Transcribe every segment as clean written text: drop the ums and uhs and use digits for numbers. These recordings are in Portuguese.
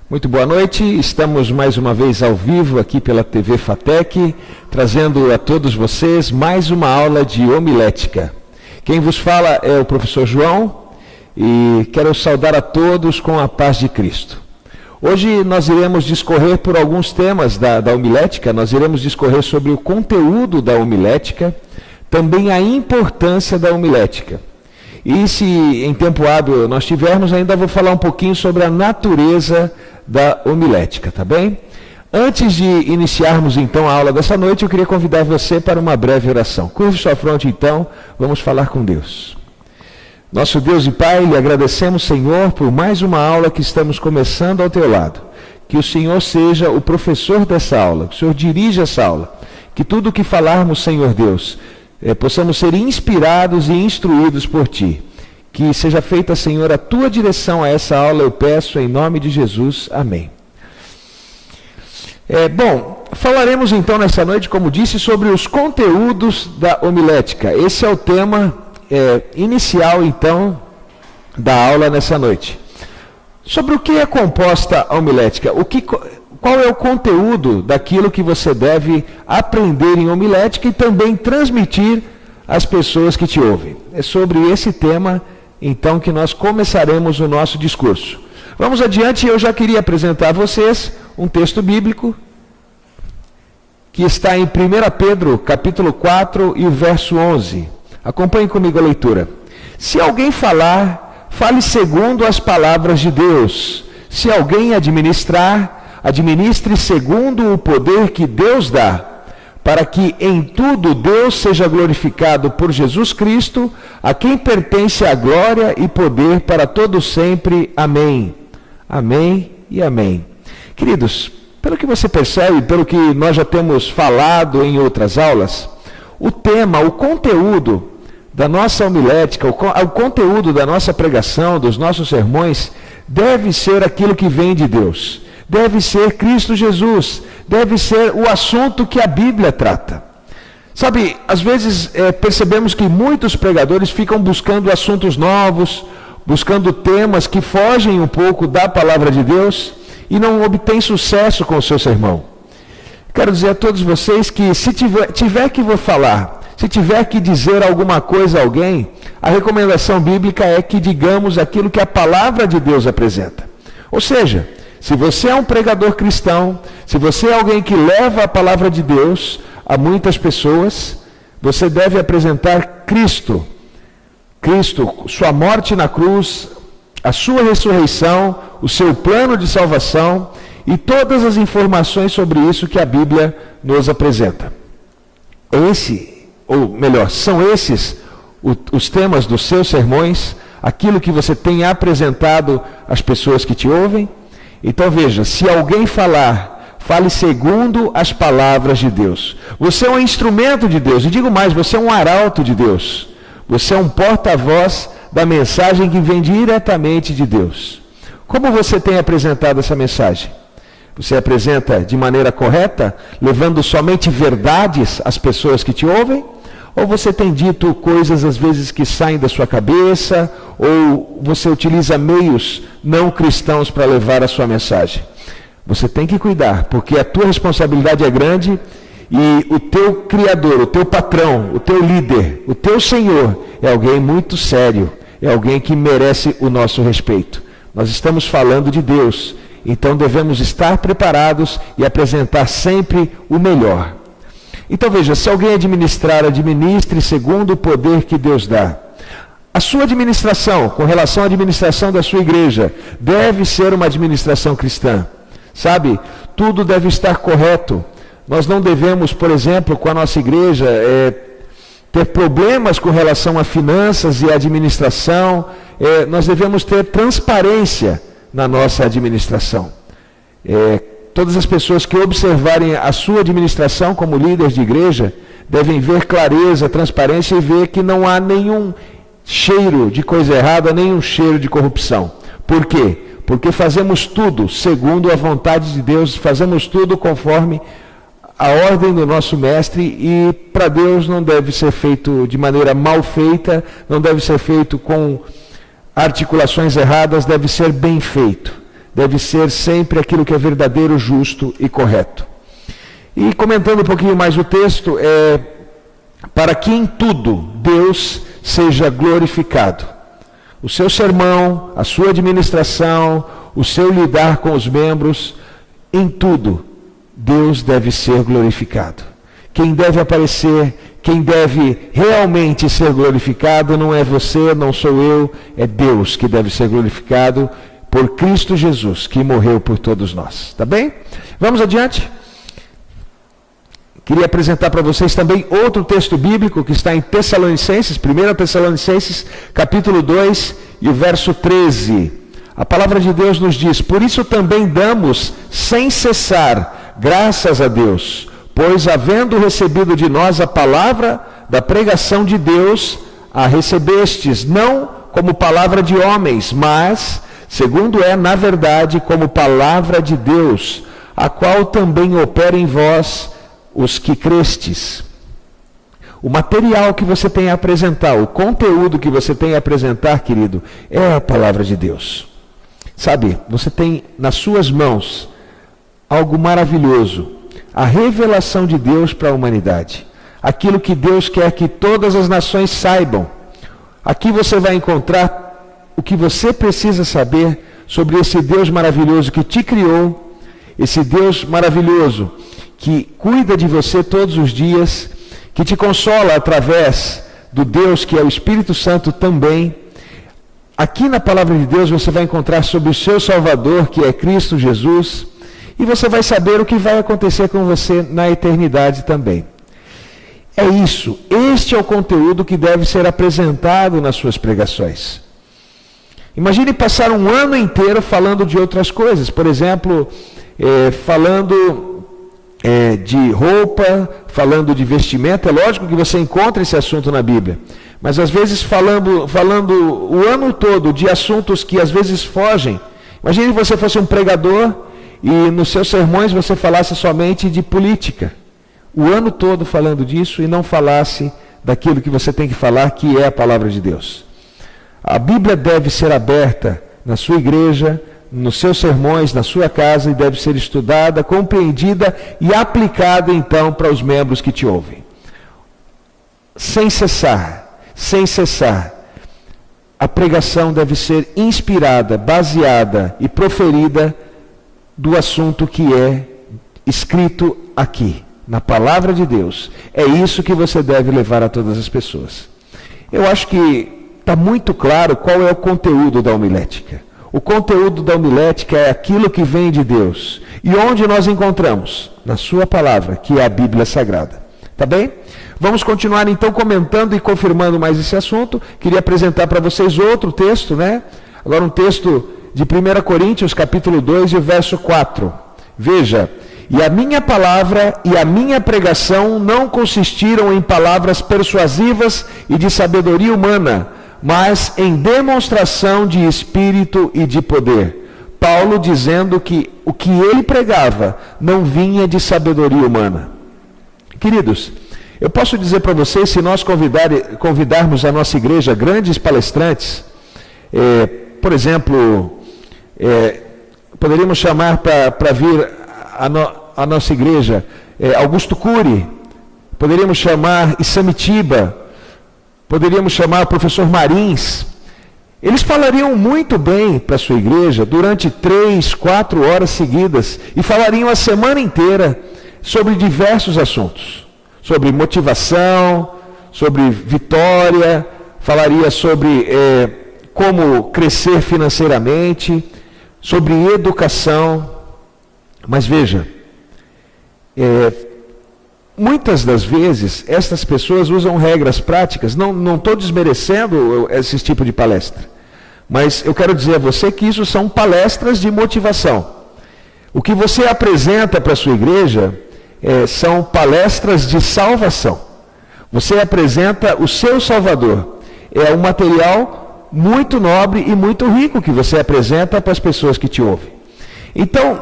Muito boa noite, estamos mais uma vez ao vivo aqui pela TV FATEC, trazendo a todos vocês mais uma aula de homilética. Quem vos fala é o professor João e quero saudar a todos com a paz de Cristo. Hoje nós iremos discorrer por alguns temas da homilética, nós iremos discorrer sobre o conteúdo da homilética, também a importância da homilética. E se em tempo hábil nós tivermos, ainda vou falar um pouquinho sobre a natureza da homilética, tá bem? Antes de iniciarmos então a aula dessa noite, eu queria convidar você para uma breve oração. Curve sua fronte então, vamos falar com Deus. Nosso Deus e Pai, lhe agradecemos, Senhor, por mais uma aula que estamos começando ao teu lado. Que o Senhor seja o professor dessa aula, que o Senhor dirija essa aula. Que tudo o que falarmos, Senhor Deus, possamos ser inspirados e instruídos por Ti. Que seja feita, Senhor, a Tua direção a essa aula, eu peço em nome de Jesus. Amém. Falaremos então nessa noite, como disse, sobre os conteúdos da homilética. Esse é o tema inicial, então, da aula nessa noite. Sobre o que é composta a homilética? Qual é o conteúdo daquilo que você deve aprender em homilética e também transmitir às pessoas que te ouvem? É sobre esse tema, então, que nós começaremos o nosso discurso. Vamos adiante, eu já queria apresentar a vocês um texto bíblico que está em 1 Pedro, capítulo 4 e o verso 11. Acompanhe comigo a leitura. Se alguém falar, fale segundo as palavras de Deus. Se alguém administrar, administre segundo o poder que Deus dá, para que em tudo Deus seja glorificado por Jesus Cristo, a quem pertence a glória e poder para todo sempre. Amém. Amém e amém. Queridos, pelo que você percebe, pelo que nós já temos falado em outras aulas, o tema, o conteúdo da nossa homilética, o conteúdo da nossa pregação, dos nossos sermões, deve ser aquilo que vem de Deus. Deve ser Cristo Jesus, deve ser o assunto que a Bíblia trata. Sabe, às vezes percebemos que muitos pregadores ficam buscando assuntos novos, buscando temas que fogem um pouco da palavra de Deus e não obtêm sucesso com o seu sermão. Quero dizer a todos vocês que se tiver que vou falar, se tiver que dizer alguma coisa a alguém, a recomendação bíblica é que digamos aquilo que a palavra de Deus apresenta. Ou seja, se você é um pregador cristão, se você é alguém que leva a palavra de Deus a muitas pessoas, você deve apresentar Cristo, sua morte na cruz, a sua ressurreição, o seu plano de salvação e todas as informações sobre isso que a Bíblia nos apresenta. São esses os temas dos seus sermões, aquilo que você tem apresentado às pessoas que te ouvem. Então veja, se alguém falar, fale segundo as palavras de Deus. Você é um instrumento de Deus, e digo mais, você é um arauto de Deus. Você é um porta-voz da mensagem que vem diretamente de Deus. Como você tem apresentado essa mensagem? Você apresenta de maneira correta, levando somente verdades às pessoas que te ouvem? Ou você tem dito coisas às vezes que saem da sua cabeça, ou você utiliza meios não cristãos para levar a sua mensagem? Você tem que cuidar, porque a tua responsabilidade é grande e o teu Criador, o teu patrão, o teu líder, o teu Senhor é alguém muito sério, é alguém que merece o nosso respeito. Nós estamos falando de Deus, então devemos estar preparados e apresentar sempre o melhor. Então veja, se alguém administrar, administre segundo o poder que Deus dá. A sua administração, com relação à administração da sua igreja, deve ser uma administração cristã. Sabe, tudo deve estar correto. Nós não devemos, por exemplo, com a nossa igreja, ter problemas com relação a finanças e administração. Nós devemos ter transparência na nossa administração. Todas as pessoas que observarem a sua administração como líderes de igreja devem ver clareza, transparência e ver que não há nenhum cheiro de coisa errada, nem um cheiro de corrupção. Por quê? Porque fazemos tudo segundo a vontade de Deus, fazemos tudo conforme a ordem do nosso mestre, e para Deus não deve ser feito de maneira mal feita, não deve ser feito com articulações erradas, deve ser bem feito, deve ser sempre aquilo que é verdadeiro, justo e correto. E comentando um pouquinho mais o texto, para que em tudo Deus seja glorificado. O seu sermão, a sua administração, o seu lidar com os membros, em tudo Deus deve ser glorificado. Quem deve aparecer, quem deve realmente ser glorificado não é você, não sou eu, é Deus que deve ser glorificado por Cristo Jesus, que morreu por todos nós. Tá bem? Vamos adiante? Queria apresentar para vocês também outro texto bíblico que está em Tessalonicenses, 1 Tessalonicenses, capítulo 2 e o verso 13. A palavra de Deus nos diz: por isso também damos sem cessar graças a Deus, pois havendo recebido de nós a palavra da pregação de Deus, a recebestes, não como palavra de homens, mas, segundo é na verdade, como palavra de Deus, a qual também opera em vós, os que crestes. O material que você tem a apresentar, o conteúdo que você tem a apresentar, querido, é a palavra de Deus. Sabe, você tem nas suas mãos algo maravilhoso, a revelação de Deus para a humanidade, aquilo que Deus quer que todas as nações saibam. Aqui você vai encontrar o que você precisa saber sobre esse Deus maravilhoso que te criou, esse Deus maravilhoso que cuida de você todos os dias, que te consola através do Deus que é o Espírito Santo também. Aqui na palavra de Deus você vai encontrar sobre o seu Salvador, que é Cristo Jesus, e você vai saber o que vai acontecer com você na eternidade também. É isso, este é o conteúdo que deve ser apresentado nas suas pregações. Imagine passar um ano inteiro falando de outras coisas, por exemplo, falando de roupa, falando de vestimenta. É lógico que você encontra esse assunto na Bíblia, mas às vezes falando o ano todo de assuntos que às vezes fogem. Imagine que você fosse um pregador e nos seus sermões você falasse somente de política, o ano todo falando disso, e não falasse daquilo que você tem que falar, que é a palavra de Deus. A Bíblia deve ser aberta na sua igreja, nos seus sermões, na sua casa, e deve ser estudada, compreendida e aplicada então para os membros que te ouvem. Sem cessar, a pregação deve ser inspirada, baseada e proferida do assunto que é escrito aqui, na palavra de Deus. É isso que você deve levar a todas as pessoas. Eu acho que está muito claro qual é o conteúdo da homilética. O conteúdo da homilética é aquilo que vem de Deus. E onde nós encontramos? Na sua palavra, que é a Bíblia Sagrada. Tá bem? Vamos continuar então comentando e confirmando mais esse assunto. Queria apresentar para vocês outro texto, né? Agora um texto de 1 Coríntios, capítulo 2 e o verso 4. Veja: e a minha palavra e a minha pregação não consistiram em palavras persuasivas e de sabedoria humana, mas em demonstração de espírito e de poder. Paulo dizendo que o que ele pregava não vinha de sabedoria humana. Queridos, eu posso dizer para vocês, se nós convidarmos a nossa igreja grandes palestrantes, por exemplo, poderíamos chamar para vir a nossa igreja Augusto Cury, poderíamos chamar Isamitiba, poderíamos chamar o professor Marins. Eles falariam muito bem para a sua igreja durante 3, 4 horas seguidas, e falariam a semana inteira sobre diversos assuntos, sobre motivação, sobre vitória, falaria sobre como crescer financeiramente, sobre educação. Mas veja, muitas das vezes, estas pessoas usam regras práticas. Não estou desmerecendo esse tipo de palestra, mas eu quero dizer a você que isso são palestras de motivação. O que você apresenta para a sua igreja são palestras de salvação. Você apresenta o seu Salvador. é um material muito nobre e muito rico que você apresenta para as pessoas que te ouvem. Então,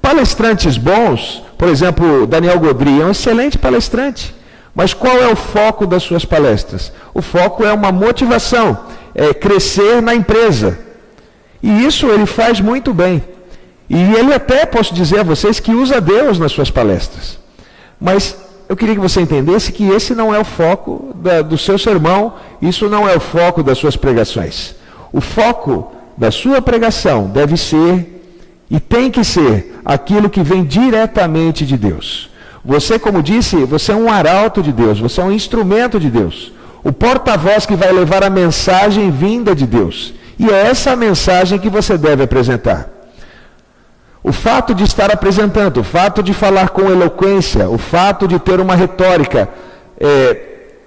palestrantes bons, por exemplo, Daniel Godry é um excelente palestrante, mas qual é o foco das suas palestras? O foco é uma motivação, é crescer na empresa. E isso ele faz muito bem. E ele até, posso dizer a vocês, que usa Deus nas suas palestras. Mas eu queria que você entendesse que esse não é o foco do seu sermão, isso não é o foco das suas pregações. O foco da sua pregação deve ser, e tem que ser, aquilo que vem diretamente de Deus. Você, como disse, você é um arauto de Deus, você é um instrumento de Deus. O porta-voz que vai levar a mensagem vinda de Deus. E é essa mensagem que você deve apresentar. O fato de estar apresentando, o fato de falar com eloquência, o fato de ter uma retórica,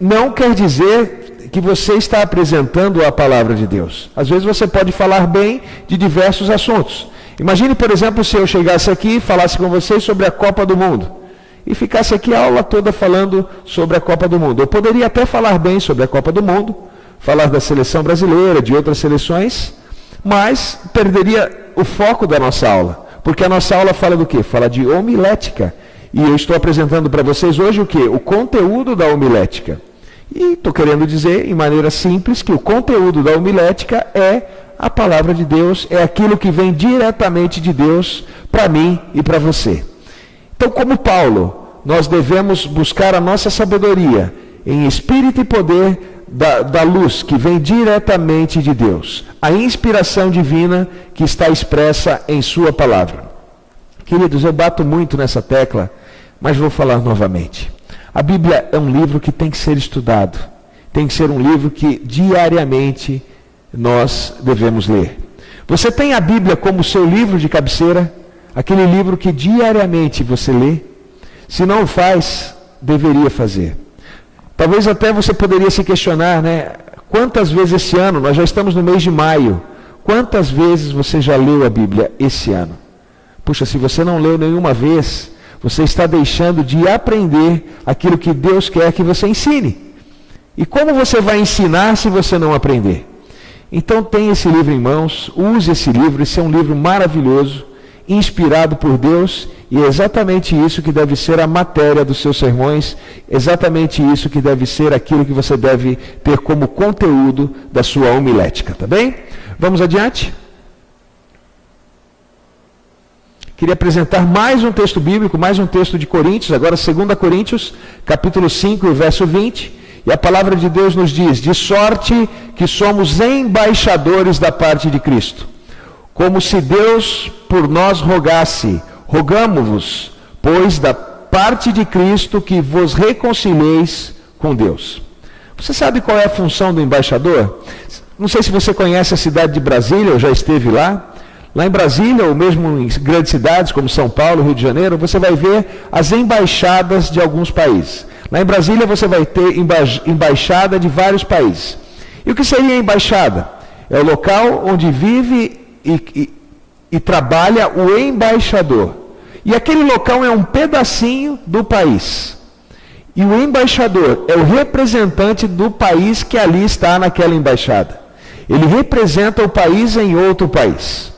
não quer dizer que você está apresentando a palavra de Deus. Às vezes você pode falar bem de diversos assuntos. Imagine, por exemplo, se eu chegasse aqui e falasse com vocês sobre a Copa do Mundo. E ficasse aqui a aula toda falando sobre a Copa do Mundo. Eu poderia até falar bem sobre a Copa do Mundo, falar da seleção brasileira, de outras seleções, mas perderia o foco da nossa aula. Porque a nossa aula fala do quê? Fala de homilética. E eu estou apresentando para vocês hoje o quê? O conteúdo da homilética. E estou querendo dizer, em maneira simples, que o conteúdo da homilética é a palavra de Deus, é aquilo que vem diretamente de Deus para mim e para você. Então, como Paulo, nós devemos buscar a nossa sabedoria em espírito e poder da luz que vem diretamente de Deus, a inspiração divina que está expressa em sua palavra. Queridos, eu bato muito nessa tecla, mas vou falar novamente. A Bíblia é um livro que tem que ser estudado, tem que ser um livro que diariamente nós devemos ler. Você tem a Bíblia como seu livro de cabeceira, aquele livro que diariamente você lê? Se não o faz, deveria fazer. Talvez até você poderia se questionar, né? Quantas vezes esse ano, nós já estamos no mês de maio, quantas vezes você já leu a Bíblia esse ano? Puxa, se você não leu nenhuma vez, você está deixando de aprender aquilo que Deus quer que você ensine. E como você vai ensinar se você não aprender? Então tenha esse livro em mãos, use esse livro, esse é um livro maravilhoso, inspirado por Deus, e é exatamente isso que deve ser a matéria dos seus sermões, exatamente isso que deve ser aquilo que você deve ter como conteúdo da sua homilética, tá bem? Vamos adiante? Queria apresentar mais um texto bíblico, mais um texto de Coríntios, agora 2 Coríntios, capítulo 5, verso 20, e a palavra de Deus nos diz: de sorte que somos embaixadores da parte de Cristo, como se Deus por nós rogasse, rogamo-vos, pois da parte de Cristo que vos reconcilieis com Deus. Você sabe qual é a função do embaixador? Não sei se você conhece a cidade de Brasília, ou já esteve lá. Lá em Brasília, ou mesmo em grandes cidades como São Paulo, Rio de Janeiro, você vai ver as embaixadas de alguns países. Lá em Brasília você vai ter embaixada de vários países. E o que seria a embaixada? É o local onde vive e trabalha o embaixador. E aquele local é um pedacinho do país. E o embaixador é o representante do país que ali está naquela embaixada. Ele representa o país em outro país.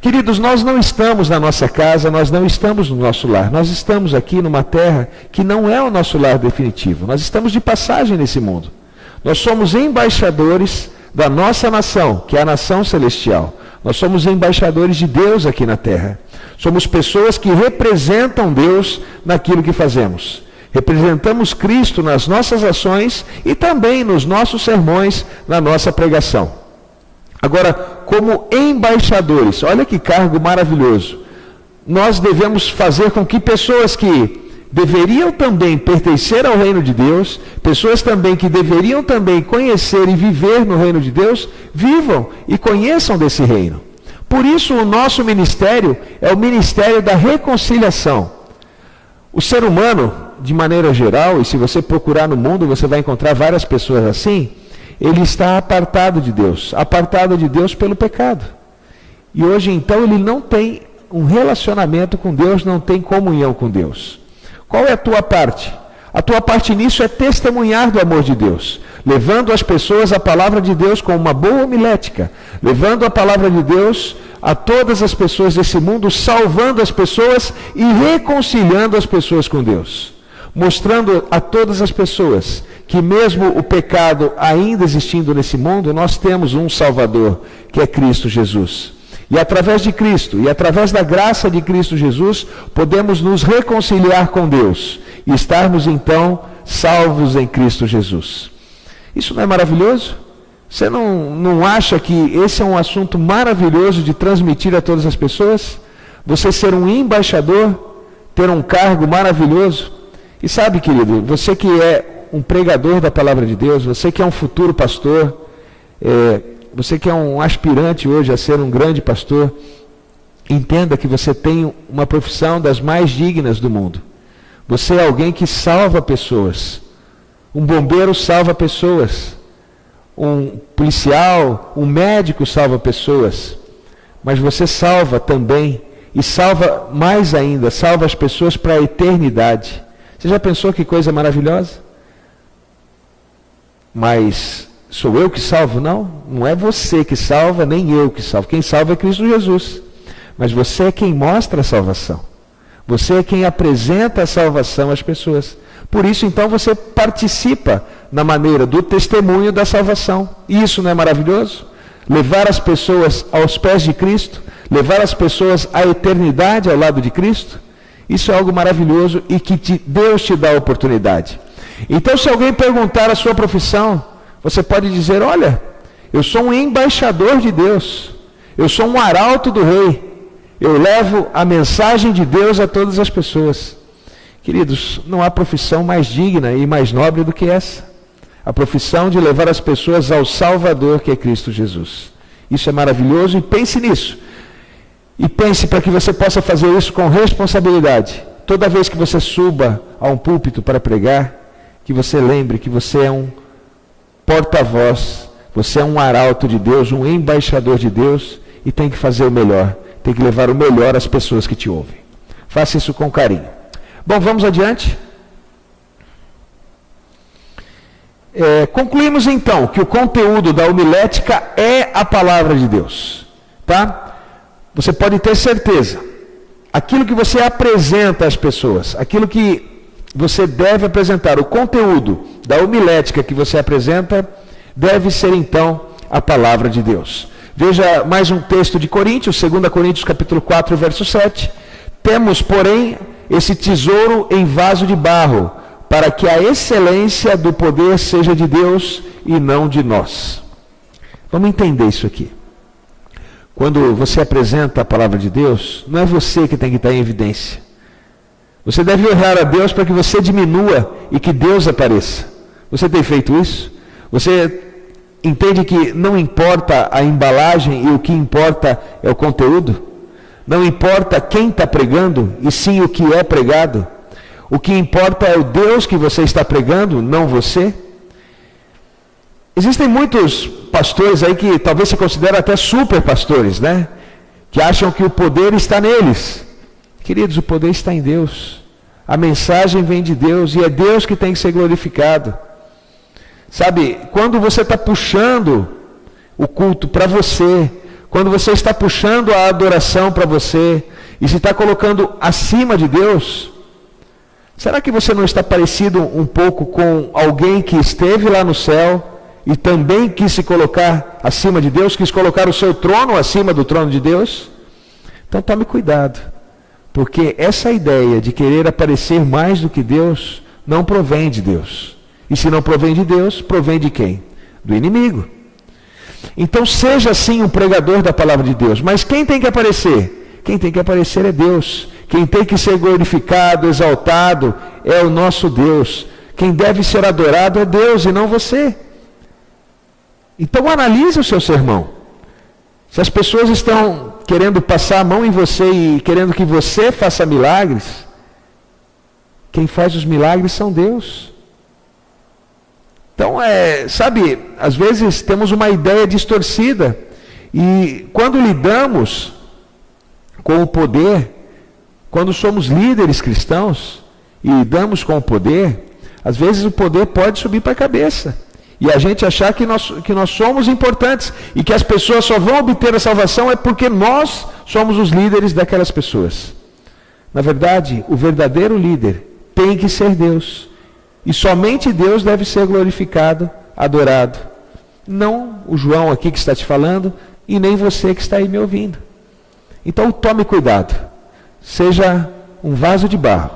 Queridos, nós não estamos na nossa casa, nós não estamos no nosso lar. Nós estamos aqui numa terra que não é o nosso lar definitivo. Nós estamos de passagem nesse mundo. Nós somos embaixadores da nossa nação, que é a nação celestial. Nós somos embaixadores de Deus aqui na terra. Somos pessoas que representam Deus naquilo que fazemos. Representamos Cristo nas nossas ações e também nos nossos sermões, na nossa pregação. Agora, como embaixadores, olha que cargo maravilhoso. Nós devemos fazer com que pessoas que deveriam também pertencer ao reino de Deus, pessoas também que deveriam também conhecer e viver no reino de Deus, vivam e conheçam desse reino. Por isso o nosso ministério é o ministério da reconciliação. O ser humano, de maneira geral, e se você procurar no mundo, você vai encontrar várias pessoas assim, ele está apartado de Deus pelo pecado. E hoje então ele não tem um relacionamento com Deus, não tem comunhão com Deus. Qual é a tua parte? A tua parte nisso é testemunhar do amor de Deus. levando às pessoas a palavra de Deus com uma boa homilética, levando a palavra de Deus a todas as pessoas desse mundo, salvando as pessoas e reconciliando as pessoas com Deus, mostrando a todas as pessoas que mesmo o pecado ainda existindo nesse mundo, nós temos um Salvador, que é Cristo Jesus. E através de Cristo, e através da graça de Cristo Jesus, podemos nos reconciliar com Deus e estarmos então salvos em Cristo Jesus. Isso não é maravilhoso? Você não acha que esse é um assunto maravilhoso de transmitir a todas as pessoas? Você ser um embaixador, ter um cargo maravilhoso? E sabe, querido, você que é um pregador da palavra de Deus, você que é um futuro pastor, você que é um aspirante hoje a ser um grande pastor, entenda que você tem uma profissão das mais dignas do mundo. Você é alguém que salva pessoas. Um bombeiro salva pessoas. Um policial, um médico salva pessoas. Mas você salva também, e salva mais ainda, salva as pessoas para a eternidade. Você já pensou que coisa maravilhosa? Mas sou eu que salvo? Não é você que salva, nem eu que salvo. Quem salva é Cristo Jesus. Mas você é quem mostra a salvação. Você é quem apresenta a salvação às pessoas. Por isso, então, você participa na maneira do testemunho da salvação. E isso não é maravilhoso? Levar as pessoas aos pés de Cristo, levar as pessoas à eternidade ao lado de Cristo, isso é algo maravilhoso e que Deus te dá a oportunidade. Então, se alguém perguntar a sua profissão, você pode dizer: olha, eu sou um embaixador de Deus, eu sou um arauto do rei, eu levo a mensagem de Deus a todas as pessoas. Queridos, não há profissão mais digna e mais nobre do que essa. A profissão de levar as pessoas ao Salvador, que é Cristo Jesus. Isso é maravilhoso, e pense nisso. E pense para que você possa fazer isso com responsabilidade. Toda vez que você suba a um púlpito para pregar, que você lembre que você é um porta-voz, você é um arauto de Deus, um embaixador de Deus, e tem que fazer o melhor, tem que levar o melhor às pessoas que te ouvem. Faça isso com carinho. Bom, vamos adiante. Concluímos então que o conteúdo da homilética é a palavra de Deus, tá? Você pode ter certeza, aquilo que você apresenta às pessoas, aquilo que você deve apresentar, o conteúdo da homilética que você apresenta, deve ser então a palavra de Deus. Veja mais um texto de Coríntios, 2 Coríntios capítulo 4, verso 7. Temos, porém, esse tesouro em vaso de barro, para que a excelência do poder seja de Deus e não de nós. Vamos entender isso aqui. Quando você apresenta a palavra de Deus, não é você que tem que estar em evidência. Você deve orar a Deus para que você diminua e que Deus apareça. Você tem feito isso? Você entende que não importa a embalagem e o que importa é o conteúdo? Não importa quem está pregando, e sim o que é pregado. O que importa é o Deus que você está pregando, não você. Existem muitos pastores aí que talvez se consideram até super pastores, né? Que acham que o poder está neles. Queridos, o poder está em Deus. A mensagem vem de Deus e é Deus que tem que ser glorificado. Sabe, quando você está puxando o culto para você, quando você está puxando a adoração para você e se está colocando acima de Deus, será que você não está parecido um pouco com alguém que esteve lá no céu e também quis se colocar acima de Deus, quis colocar o seu trono acima do trono de Deus? Então tome cuidado, porque essa ideia de querer aparecer mais do que Deus não provém de Deus. E se não provém de Deus, provém de quem? Do inimigo. Então seja sim um pregador da palavra de Deus, mas quem tem que aparecer? Quem tem que aparecer é Deus. Quem tem que ser glorificado, exaltado, é o nosso Deus. Quem deve ser adorado é Deus e não você. Então analise o seu sermão. Se as pessoas estão querendo passar a mão em você e querendo que você faça milagres, quem faz os milagres são Deus. Então, sabe, às vezes temos uma ideia distorcida, e quando lidamos com o poder, quando somos líderes cristãos e lidamos com o poder, às vezes o poder pode subir para a cabeça, E a gente achar que nós somos importantes e que as pessoas só vão obter a salvação é porque nós somos os líderes daquelas pessoas. Na verdade, o verdadeiro líder tem que ser Deus. E somente Deus deve ser glorificado, adorado. Não o João aqui que está te falando e nem você que está aí me ouvindo. Então tome cuidado. Seja um vaso de barro.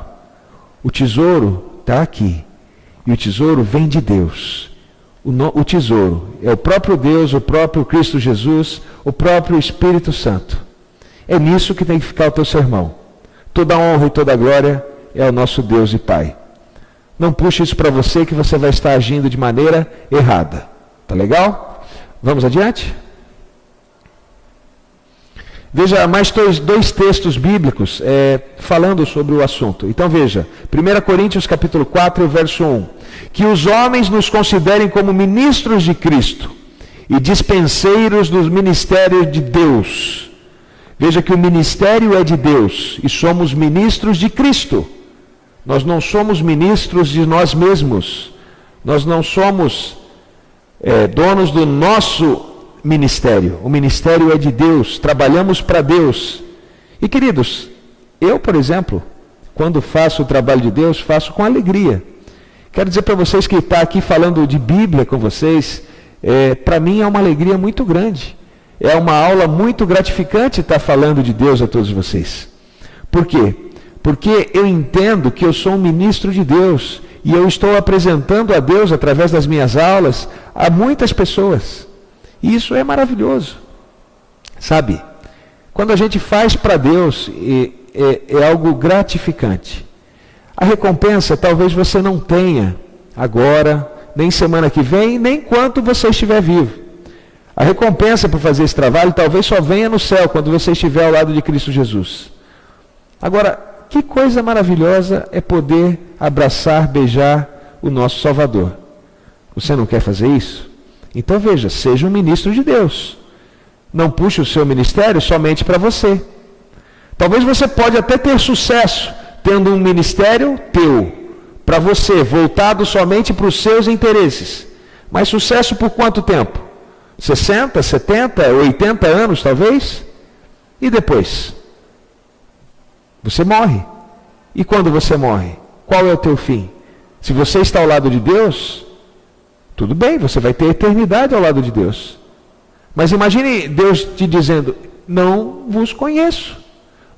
O tesouro está aqui. E o tesouro vem de Deus. O tesouro é o próprio Deus, o próprio Cristo Jesus, o próprio Espírito Santo. É nisso que tem que ficar o teu sermão. Toda honra e toda glória é ao nosso Deus e Pai. Não puxe isso para você que você vai estar agindo de maneira errada. Tá legal? Vamos adiante? Veja mais dois textos bíblicos falando sobre o assunto. Então veja, 1 Coríntios capítulo 4, verso 1. Que os homens nos considerem como ministros de Cristo e dispenseiros dos ministérios de Deus. Veja que o ministério é de Deus e somos ministros de Cristo. Nós não somos ministros de nós mesmos. Nós não somos donos do nosso ministério. O ministério é de Deus. Trabalhamos para Deus. E queridos, eu, por exemplo, quando faço o trabalho de Deus, faço com alegria. Quero dizer para vocês que estar aqui falando de Bíblia com vocês, para mim é uma alegria muito grande. É uma aula muito gratificante estar falando de Deus a todos vocês. Por quê? Porque eu entendo que eu sou um ministro de Deus e eu estou apresentando a Deus através das minhas aulas a muitas pessoas. E isso é maravilhoso. Sabe? Quando a gente faz para Deus, é algo gratificante. A recompensa talvez você não tenha agora, nem semana que vem, nem enquanto você estiver vivo. A recompensa por fazer esse trabalho talvez só venha no céu, quando você estiver ao lado de Cristo Jesus. Agora, que coisa maravilhosa é poder abraçar, beijar o nosso Salvador. Você não quer fazer isso? Então veja, seja um ministro de Deus. Não puxe o seu ministério somente para você. Talvez você pode até ter sucesso tendo um ministério teu, para você, voltado somente para os seus interesses. Mas sucesso por quanto tempo? 60, 70, 80 anos talvez? E depois? Você morre. E quando você morre? Qual é o teu fim? Se você está ao lado de Deus, tudo bem, você vai ter eternidade ao lado de Deus. Mas imagine Deus te dizendo, não vos conheço.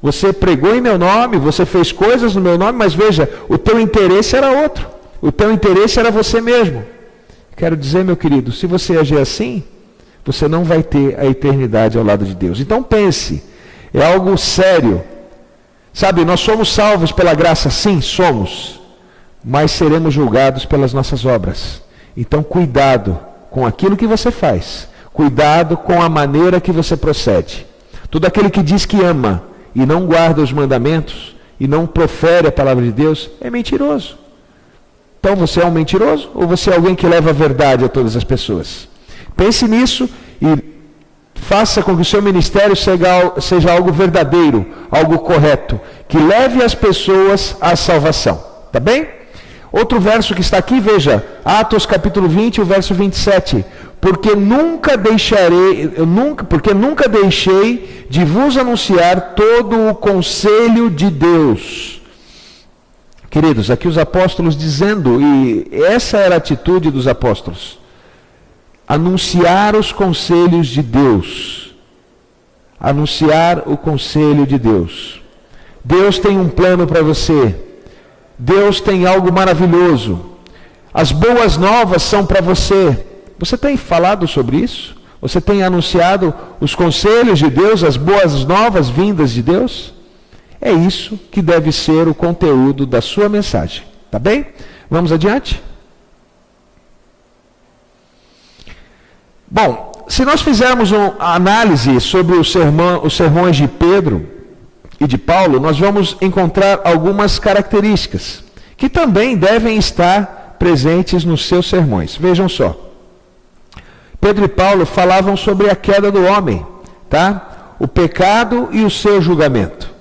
Você pregou em meu nome, você fez coisas no meu nome, mas veja, o teu interesse era outro. O teu interesse era você mesmo. Quero dizer, meu querido, se você agir assim, você não vai ter a eternidade ao lado de Deus. Então pense, é algo sério. Sabe, nós somos salvos pela graça, sim, somos. Mas seremos julgados pelas nossas obras. Então cuidado com aquilo que você faz. Cuidado com a maneira que você procede. Todo aquele que diz que ama e não guarda os mandamentos e não profere a palavra de Deus é mentiroso. Então você é um mentiroso ou você é alguém que leva a verdade a todas as pessoas? Pense nisso e faça com que o seu ministério seja algo verdadeiro, algo correto, que leve as pessoas à salvação. Tá bem? Outro verso que está aqui, veja, Atos capítulo 20, o verso 27. Porque nunca deixei de vos anunciar todo o conselho de Deus. Queridos, aqui os apóstolos dizendo, e essa era a atitude dos apóstolos, anunciar os conselhos de Deus. Anunciar o conselho de Deus. Deus tem um plano para você. Deus tem algo maravilhoso. As boas novas são para você. Você tem falado sobre isso? Você tem anunciado os conselhos de Deus, as boas novas vindas de Deus? É isso que deve ser o conteúdo da sua mensagem. Tá bem? Vamos adiante? Bom, se nós fizermos uma análise sobre os sermões de Pedro e de Paulo, nós vamos encontrar algumas características que também devem estar presentes nos seus sermões. Vejam só. Pedro e Paulo falavam sobre a queda do homem, tá? O pecado e o seu julgamento.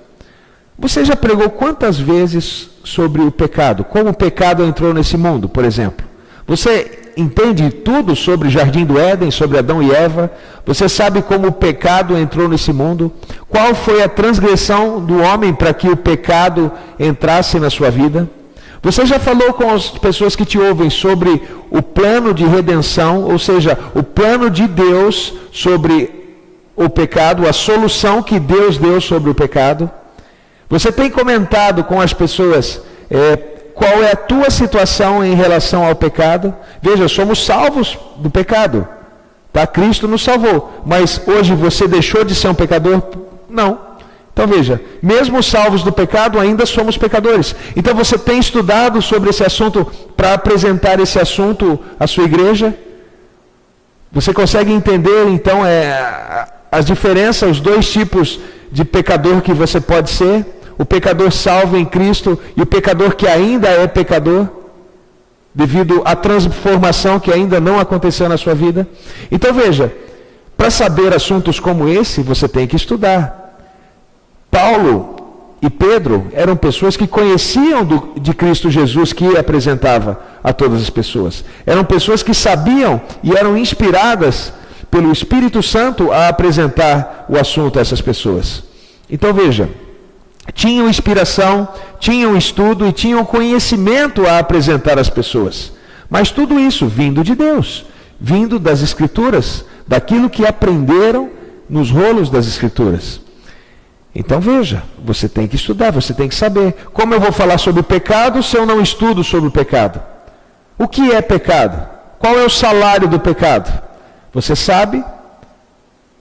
Você já pregou quantas vezes sobre o pecado? Como o pecado entrou nesse mundo, por exemplo? Você entende tudo sobre o Jardim do Éden, sobre Adão e Eva. Você sabe como o pecado entrou nesse mundo. Qual foi a transgressão do homem para que o pecado entrasse na sua vida. Você já falou com as pessoas que te ouvem sobre o plano de redenção, ou seja, o plano de Deus sobre o pecado, a solução que Deus deu sobre o pecado. Você tem comentado com as pessoas qual é a tua situação em relação ao pecado. Veja, somos salvos do pecado, tá? Cristo nos salvou, mas hoje você deixou de ser um pecador? Não. Então veja, mesmo salvos do pecado, ainda somos pecadores. Então você tem estudado sobre esse assunto para apresentar esse assunto à sua igreja? Você consegue entender então as diferenças, os dois tipos de pecador que você pode ser? O pecador salvo em Cristo e o pecador que ainda é pecador, devido à transformação que ainda não aconteceu na sua vida. Então veja, para saber assuntos como esse, você tem que estudar. Paulo e Pedro eram pessoas que conheciam de Cristo Jesus, que apresentava a todas as pessoas. Eram pessoas que sabiam e eram inspiradas pelo Espírito Santo a apresentar o assunto a essas pessoas. Então veja, tinham inspiração, tinham estudo e tinham conhecimento a apresentar às pessoas. Mas tudo isso vindo de Deus, vindo das Escrituras, daquilo que aprenderam nos rolos das Escrituras. Então veja, você tem que estudar, você tem que saber. Como eu vou falar sobre o pecado se eu não estudo sobre o pecado? O que é pecado? Qual é o salário do pecado? Você sabe?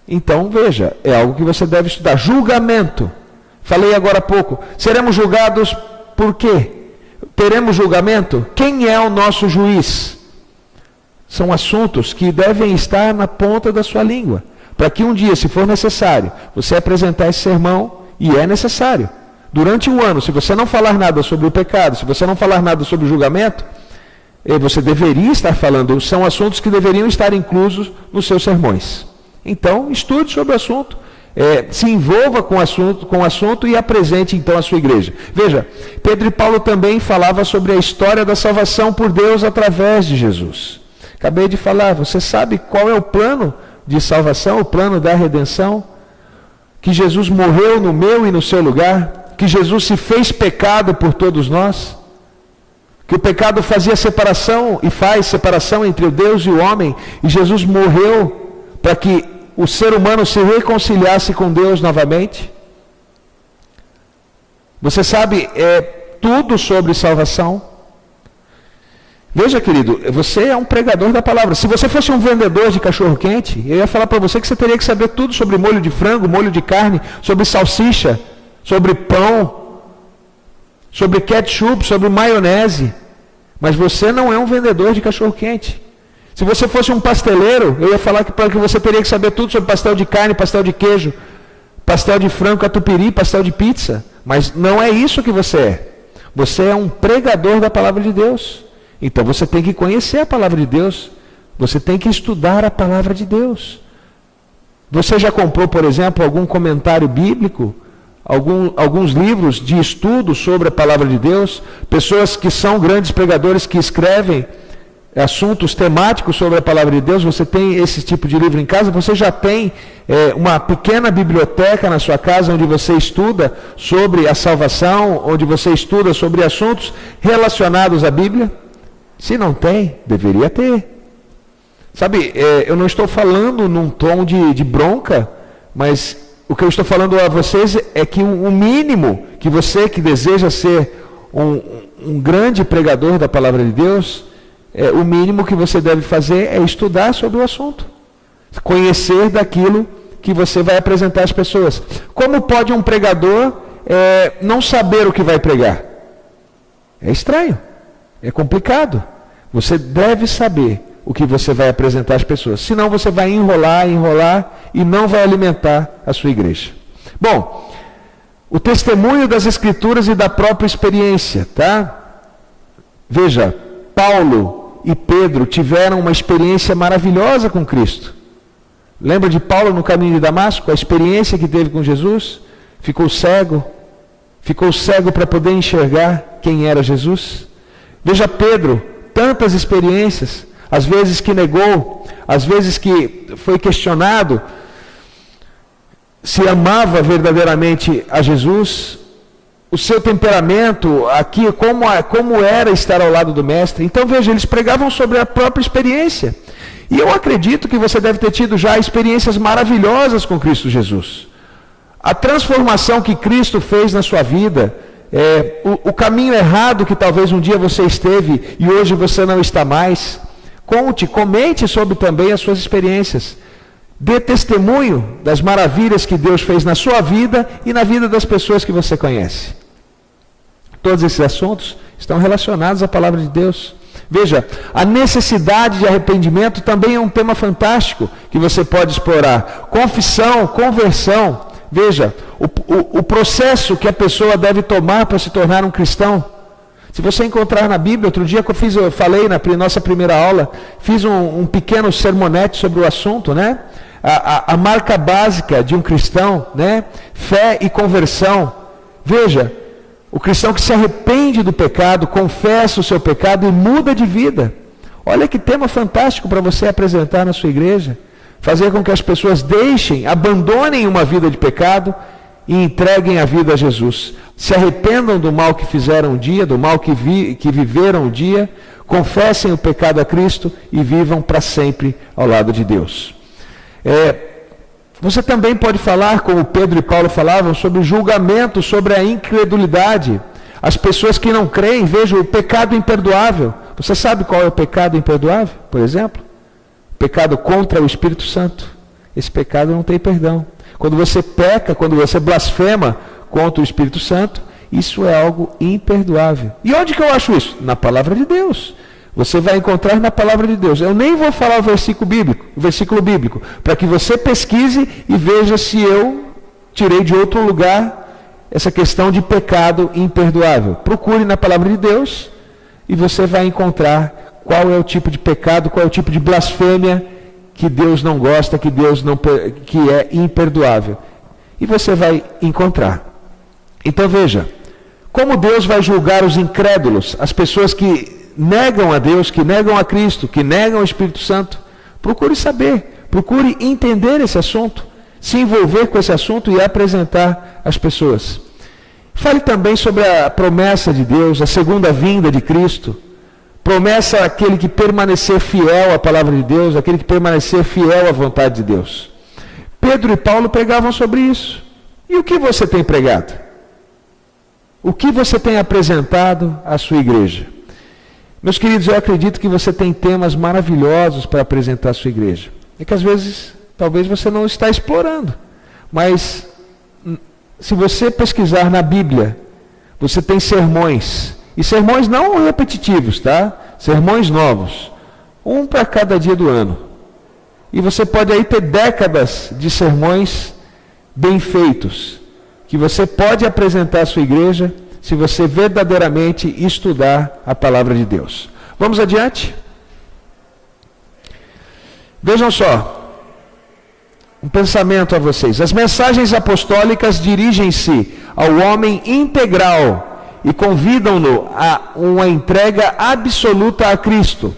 Então veja, é algo que você deve estudar. Julgamento. Falei agora há pouco. Seremos julgados por quê? Teremos julgamento? Quem é o nosso juiz? São assuntos que devem estar na ponta da sua língua. Para que um dia, se for necessário, você apresentar esse sermão, e é necessário. Durante um ano, se você não falar nada sobre o pecado, se você não falar nada sobre o julgamento, você deveria estar falando, são assuntos que deveriam estar inclusos nos seus sermões. Então, estude sobre o assunto, se envolva com o assunto e apresente então a sua igreja. Veja, Pedro e Paulo também falavam sobre a história da salvação por Deus através de Jesus. Acabei de falar, você sabe qual é o plano de salvação, o plano da redenção? Que Jesus morreu no meu e no seu lugar, que Jesus se fez pecado por todos nós, que o pecado fazia separação e faz separação entre o Deus e o homem, e Jesus morreu para que o ser humano se reconciliasse com Deus novamente. Você sabe tudo sobre salvação. Veja, querido, você é um pregador da palavra. Se você fosse um vendedor de cachorro-quente, eu ia falar para você que você teria que saber tudo sobre molho de frango, molho de carne, sobre salsicha, sobre pão, sobre ketchup, sobre maionese. Mas você não é um vendedor de cachorro-quente. Se você fosse um pasteleiro, eu ia falar que você teria que saber tudo sobre pastel de carne, pastel de queijo, pastel de frango catupiry, pastel de pizza. Mas não é isso que você é. Você é um pregador da palavra de Deus. Então você tem que conhecer a palavra de Deus, você tem que estudar a palavra de Deus. Você já comprou, por exemplo, algum comentário bíblico, alguns livros de estudo sobre a palavra de Deus? Pessoas que são grandes pregadores que escrevem assuntos temáticos sobre a palavra de Deus, você tem esse tipo de livro em casa? Você já tem uma pequena biblioteca na sua casa onde você estuda sobre a salvação, onde você estuda sobre assuntos relacionados à Bíblia? Se não tem, deveria ter. Sabe, eu não estou falando num tom de bronca, mas o que eu estou falando a vocês é que o mínimo que você que deseja ser um grande pregador da palavra de Deus, o mínimo que você deve fazer é estudar sobre o assunto. Conhecer daquilo que você vai apresentar às pessoas. Como pode um pregador não saber o que vai pregar? É estranho. É complicado. Você deve saber o que você vai apresentar às pessoas. Senão você vai enrolar e não vai alimentar a sua igreja. Bom, o testemunho das Escrituras e da própria experiência, tá? Veja, Paulo e Pedro tiveram uma experiência maravilhosa com Cristo. Lembra de Paulo no caminho de Damasco? A experiência que teve com Jesus? Ficou cego para poder enxergar quem era Jesus. Veja Pedro, tantas experiências. às vezes que negou, às vezes que foi questionado se amava verdadeiramente a Jesus, o seu temperamento aqui, como era estar ao lado do Mestre. Então veja, eles pregavam sobre a própria experiência. E eu acredito que você deve ter tido já experiências maravilhosas com Cristo Jesus. A transformação que Cristo fez na sua vida, o caminho errado que talvez um dia você esteve e hoje você não está mais. Comente sobre também as suas experiências. Dê testemunho das maravilhas que Deus fez na sua vida e na vida das pessoas que você conhece. Todos esses assuntos estão relacionados à palavra de Deus. Veja, a necessidade de arrependimento também é um tema fantástico que você pode explorar. Confissão, conversão. Veja, o processo que a pessoa deve tomar para se tornar um cristão. Se você encontrar na Bíblia, outro dia que eu falei na nossa primeira aula, fiz um pequeno sermonete sobre o assunto, né? A marca básica de um cristão, né? Fé e conversão. Veja, o cristão que se arrepende do pecado, confessa o seu pecado e muda de vida. Olha que tema fantástico para você apresentar na sua igreja. Fazer com que as pessoas abandonem uma vida de pecado e entreguem a vida a Jesus. Se arrependam do mal que fizeram um dia, do mal que viveram um dia, confessem o pecado a Cristo e vivam para sempre ao lado de Deus. Você também pode falar, como Pedro e Paulo falavam, sobre o julgamento, sobre a incredulidade. As pessoas que não creem, vejam, o pecado imperdoável. Você sabe qual é o pecado imperdoável, por exemplo? Pecado contra o Espírito Santo. Esse pecado não tem perdão. Quando você peca, quando você blasfema contra o Espírito Santo, isso é algo imperdoável. E onde que eu acho isso? Na palavra de Deus. Você vai encontrar na palavra de Deus. Eu nem vou falar o versículo bíblico, para que você pesquise e veja se eu tirei de outro lugar essa questão de pecado imperdoável. Procure na palavra de Deus e você vai encontrar qual é o tipo de pecado, qual é o tipo de blasfêmia que Deus não gosta, que é imperdoável. E você vai encontrar. Então veja, como Deus vai julgar os incrédulos, as pessoas que negam a Deus, que negam a Cristo, que negam o Espírito Santo. Procure saber, procure entender esse assunto, se envolver com esse assunto e apresentar às pessoas. Fale também sobre a promessa de Deus, a segunda vinda de Cristo. Promessa aquele que permanecer fiel à palavra de Deus, aquele que permanecer fiel à vontade de Deus. Pedro e Paulo pregavam sobre isso. E o que você tem pregado? O que você tem apresentado à sua igreja? Meus queridos, eu acredito que você tem temas maravilhosos para apresentar à sua igreja. É que às vezes, talvez você não está explorando. Mas, se você pesquisar na Bíblia, você tem sermões. E sermões não repetitivos, tá? Sermões novos. Um para cada dia do ano. E você pode aí ter décadas de sermões bem feitos, que você pode apresentar à sua igreja, se você verdadeiramente estudar a palavra de Deus. Vamos adiante? Vejam só, um pensamento a vocês. As mensagens apostólicas dirigem-se ao homem integral e convidam-no a uma entrega absoluta a Cristo.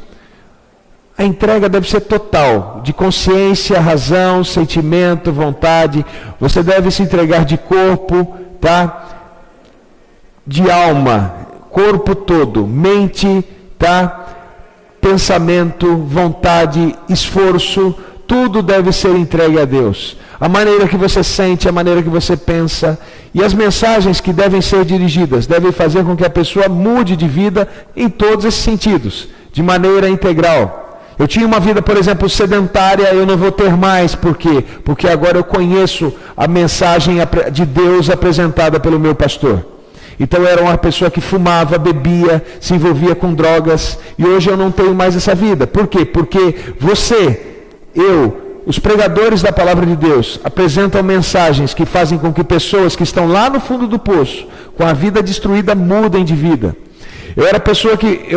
A entrega deve ser total, de consciência, razão, sentimento, vontade. Você deve se entregar de corpo, tá? De alma, corpo todo, mente, tá? Pensamento, vontade, esforço, tudo deve ser entregue a Deus. A maneira que você sente, a maneira que você pensa, e as mensagens que devem ser dirigidas, devem fazer com que a pessoa mude de vida em todos esses sentidos, de maneira integral. Eu tinha uma vida, por exemplo, sedentária, eu não vou ter mais. Por quê? Porque agora eu conheço a mensagem de Deus apresentada pelo meu pastor. Então eu era uma pessoa que fumava, bebia, se envolvia com drogas, e hoje eu não tenho mais essa vida. Por quê? Porque os pregadores da palavra de Deus apresentam mensagens que fazem com que pessoas que estão lá no fundo do poço, com a vida destruída, mudem de vida. Eu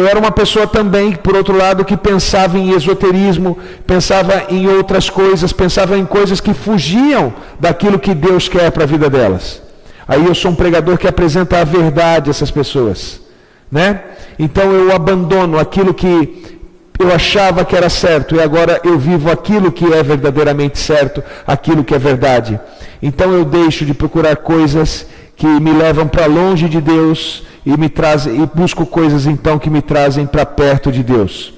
era uma pessoa também, por outro lado, que pensava em esoterismo, pensava em outras coisas, pensava em coisas que fugiam daquilo que Deus quer para a vida delas. Aí eu sou um pregador que apresenta a verdade a essas pessoas, né? Então eu abandono aquilo que Eu achava que era certo e agora eu vivo aquilo que é verdadeiramente certo, aquilo que é verdade. Então eu deixo de procurar coisas que me levam para longe de Deus e busco coisas então que me trazem para perto de Deus.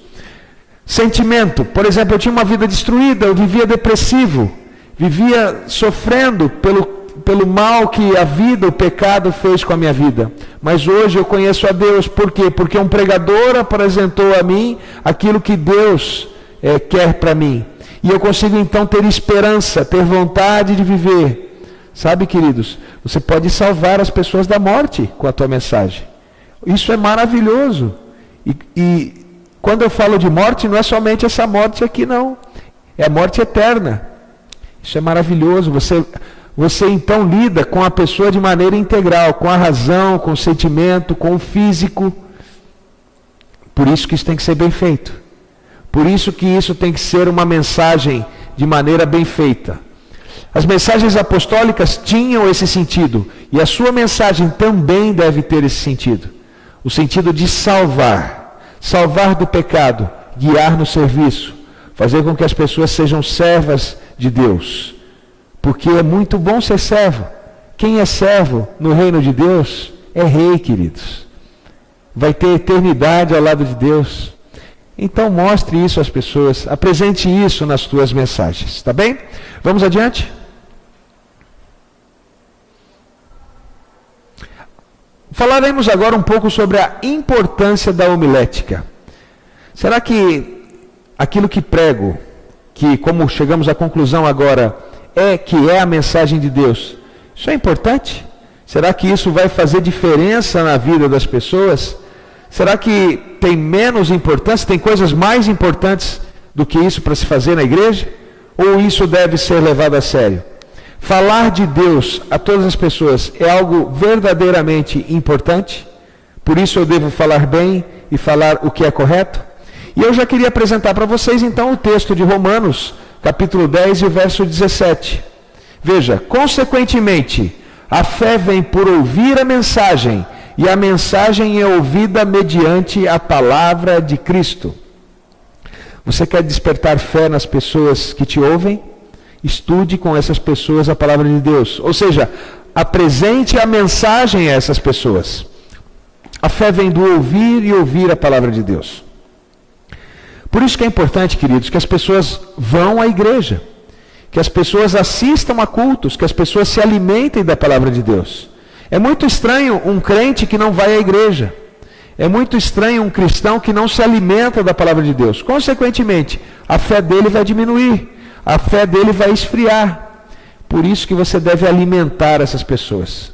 Sentimento, por exemplo, eu tinha uma vida destruída, eu vivia depressivo, vivia sofrendo pelo mal que a vida, o pecado fez com a minha vida. Mas hoje eu conheço a Deus, por quê? Porque um pregador apresentou a mim aquilo que Deus quer para mim. E eu consigo então ter esperança, ter vontade de viver. Sabe, queridos, você pode salvar as pessoas da morte com a tua mensagem. Isso é maravilhoso. E quando eu falo de morte, não é somente essa morte aqui, não. É a morte eterna. Isso é maravilhoso. Você então lida com a pessoa de maneira integral, com a razão, com o sentimento, com o físico. Por isso que isso tem que ser bem feito. Por isso que isso tem que ser uma mensagem de maneira bem feita. As mensagens apostólicas tinham esse sentido, e a sua mensagem também deve ter esse sentido. O sentido de salvar do pecado, guiar no serviço, fazer com que as pessoas sejam servas de Deus. Porque é muito bom ser servo. Quem é servo no reino de Deus é rei, queridos. Vai ter eternidade ao lado de Deus. Então mostre isso às pessoas, apresente isso nas tuas mensagens, tá bem? Vamos adiante? Falaremos agora um pouco sobre a importância da homilética. Será que aquilo que prego, que como chegamos à conclusão agora, é a mensagem de Deus, isso é importante? Será que isso vai fazer diferença na vida das pessoas? Será que tem menos importância, tem coisas mais importantes do que isso para se fazer na igreja? Ou isso deve ser levado a sério? Falar de Deus a todas as pessoas é algo verdadeiramente importante? Por isso eu devo falar bem e falar o que é correto? E eu já queria apresentar para vocês então o texto de Romanos, capítulo 10 e o verso 17. Veja, consequentemente, a fé vem por ouvir a mensagem, e a mensagem é ouvida mediante a palavra de Cristo. Você quer despertar fé nas pessoas que te ouvem? Estude com essas pessoas a palavra de Deus. Ou seja, apresente a mensagem a essas pessoas. A fé vem do ouvir e ouvir a palavra de Deus. Por isso que é importante, queridos, que as pessoas vão à igreja, que as pessoas assistam a cultos, que as pessoas se alimentem da palavra de Deus. É muito estranho um crente que não vai à igreja. É muito estranho um cristão que não se alimenta da palavra de Deus. Consequentemente, a fé dele vai diminuir. A fé dele vai esfriar. Por isso que você deve alimentar essas pessoas.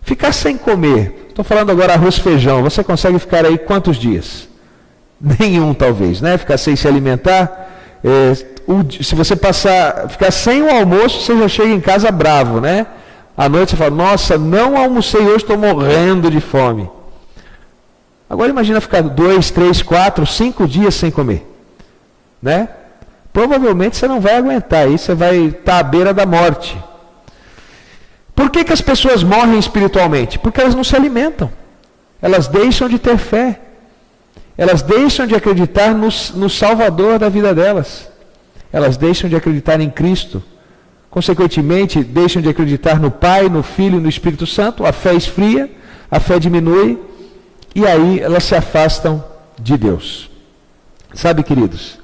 Ficar sem comer. Estou falando agora arroz e feijão. Você consegue ficar aí quantos dias? Nenhum, talvez, né? Ficar sem se alimentar. Se você ficar sem o almoço, você já chega em casa bravo, né? À noite você fala, nossa, não almocei hoje, estou morrendo de fome. Agora imagina ficar 2, 3, 4, 5 dias sem comer. Né? Provavelmente você não vai aguentar, aí você vai estar à beira da morte. Por que as pessoas morrem espiritualmente? Porque elas não se alimentam. Elas deixam de ter fé. Elas deixam de acreditar no Salvador da vida delas. Elas deixam de acreditar em Cristo. Consequentemente, deixam de acreditar no Pai, no Filho e no Espírito Santo. A fé esfria, a fé diminui, e aí elas se afastam de Deus. Sabe, queridos,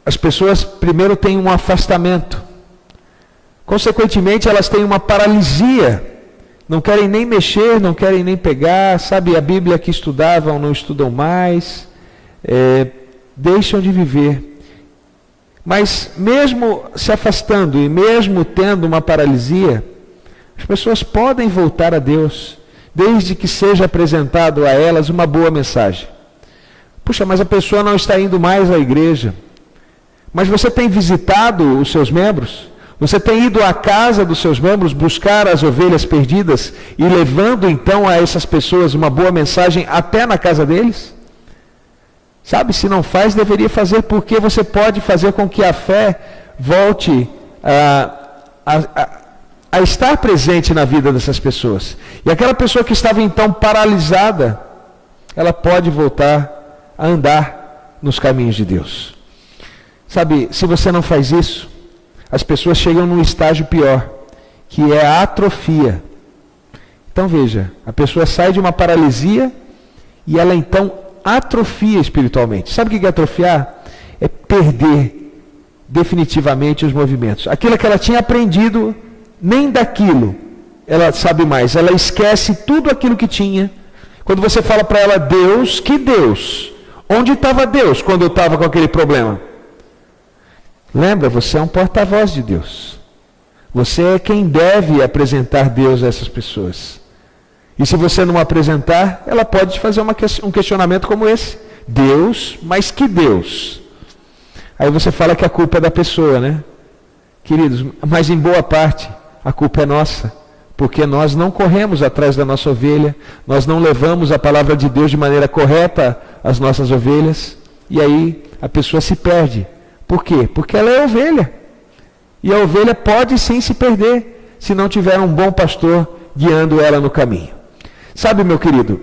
as pessoas primeiro têm um afastamento. Consequentemente, elas têm uma paralisia. Não querem nem mexer, não querem nem pegar. Sabe, a Bíblia que estudavam, não estudam mais. Deixam de viver. Mas mesmo se afastando e mesmo tendo uma paralisia, as pessoas podem voltar a Deus, desde que seja apresentado a elas uma boa mensagem. Puxa, mas a pessoa não está indo mais à igreja. Mas você tem visitado os seus membros? Você tem ido à casa dos seus membros buscar as ovelhas perdidas e levando então a essas pessoas uma boa mensagem até na casa deles? Sabe, se não faz, deveria fazer, porque você pode fazer com que a fé volte a estar presente na vida dessas pessoas. E aquela pessoa que estava então paralisada, ela pode voltar a andar, nos caminhos de Deus. Sabe, se você não faz isso, as pessoas chegam num estágio pior, que é a atrofia. Então veja, a pessoa sai de uma paralisia e ela então atrofia espiritualmente. Sabe o que é atrofiar? É perder definitivamente os movimentos. Aquilo que ela tinha aprendido, nem daquilo ela sabe mais. Ela esquece tudo aquilo que tinha. Quando você fala para ela, Deus, que Deus? Onde estava Deus quando eu estava com aquele problema? Lembra, você é um porta-voz de Deus. Você é quem deve apresentar Deus a essas pessoas. E se você não apresentar, ela pode te fazer um questionamento como esse. Deus, mas que Deus? Aí você fala que a culpa é da pessoa, né? Queridos, mas em boa parte, a culpa é nossa. Porque nós não corremos atrás da nossa ovelha, nós não levamos a palavra de Deus de maneira correta às nossas ovelhas, e aí a pessoa se perde. Por quê? Porque ela é ovelha. E a ovelha pode sim se perder, se não tiver um bom pastor guiando ela no caminho. Sabe, meu querido,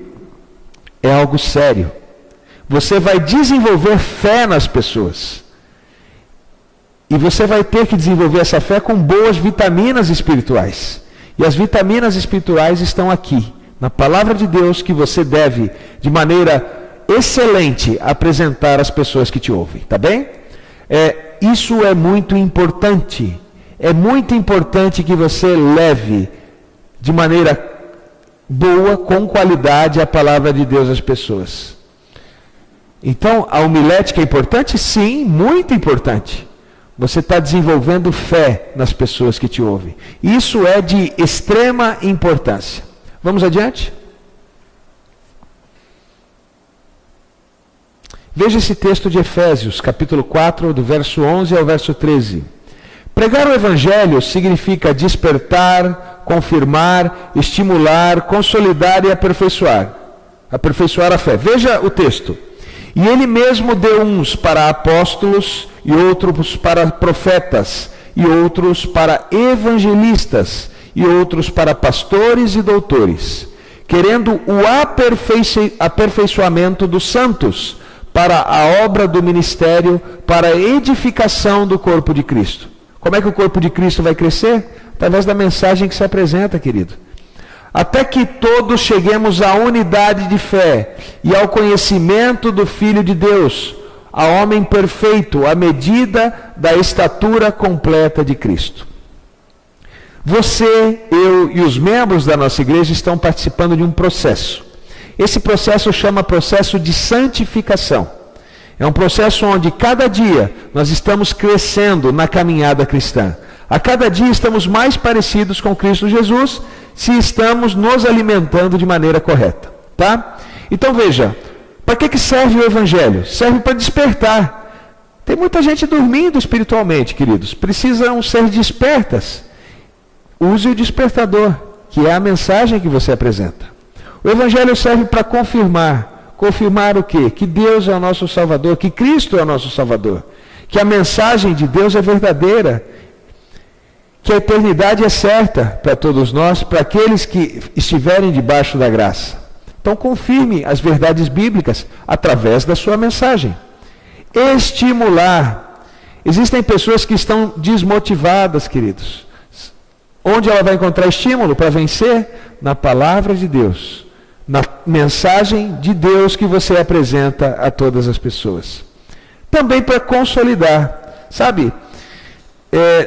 é algo sério. Você vai desenvolver fé nas pessoas. E você vai ter que desenvolver essa fé com boas vitaminas espirituais. E as vitaminas espirituais estão aqui, na palavra de Deus, que você deve, de maneira excelente, apresentar às pessoas que te ouvem, tá bem? Isso é muito importante. É muito importante que você leve de maneira boa, com qualidade, a palavra de Deus às pessoas. Então, a homilética é importante? Sim, muito importante. Você está desenvolvendo fé nas pessoas que te ouvem. Isso é de extrema importância. Vamos adiante? Veja esse texto de Efésios, capítulo 4, do verso 11 ao verso 13. Pregar o Evangelho significa despertar, confirmar, estimular, consolidar e aperfeiçoar. Aperfeiçoar a fé. Veja o texto. E ele mesmo deu uns para apóstolos, e outros para profetas, e outros para evangelistas, e outros para pastores e doutores, querendo o aperfeiçoamento dos santos, para a obra do ministério, para a edificação do corpo de Cristo. Como é que o corpo de Cristo vai crescer? Através da mensagem que se apresenta, querido. Até que todos cheguemos à unidade de fé e ao conhecimento do Filho de Deus, a homem perfeito, à medida da estatura completa de Cristo. Você, eu e os membros da nossa igreja estão participando de um processo. Esse processo chama processo de santificação. É um processo onde cada dia nós estamos crescendo na caminhada cristã. A cada dia estamos mais parecidos com Cristo Jesus, se estamos nos alimentando de maneira correta, tá? Então veja, para que serve o Evangelho? Serve para despertar. Tem muita gente dormindo espiritualmente, queridos. Precisam ser despertas. Use o despertador, que é a mensagem que você apresenta. O Evangelho serve para confirmar. Confirmar o quê? Que Deus é o nosso Salvador, que Cristo é o nosso Salvador, que a mensagem de Deus é verdadeira, que a eternidade é certa para todos nós, para aqueles que estiverem debaixo da graça. Então confirme as verdades bíblicas através da sua mensagem. Estimular. Existem pessoas que estão desmotivadas, queridos. Onde ela vai encontrar estímulo para vencer? Na palavra de Deus. Na mensagem de Deus que você apresenta a todas as pessoas. Também para consolidar. Sabe,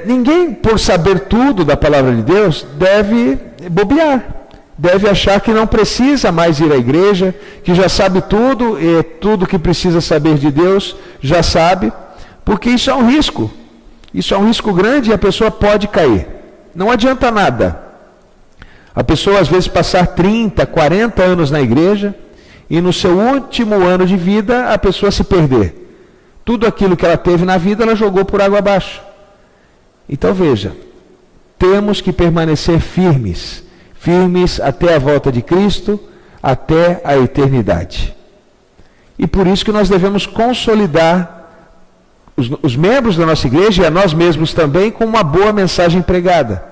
ninguém, por saber tudo da palavra de Deus, deve bobear. Deve achar que não precisa mais ir à igreja, que já sabe tudo, e tudo que precisa saber de Deus, já sabe, porque isso é um risco. Isso é um risco grande e a pessoa pode cair. Não adianta nada. A pessoa às vezes passar 30, 40 anos na igreja e no seu último ano de vida a pessoa se perder. Tudo aquilo que ela teve na vida ela jogou por água abaixo. Então veja, temos que permanecer firmes. Firmes até a volta de Cristo, até a eternidade. E por isso que nós devemos consolidar os membros da nossa igreja e a nós mesmos também com uma boa mensagem pregada.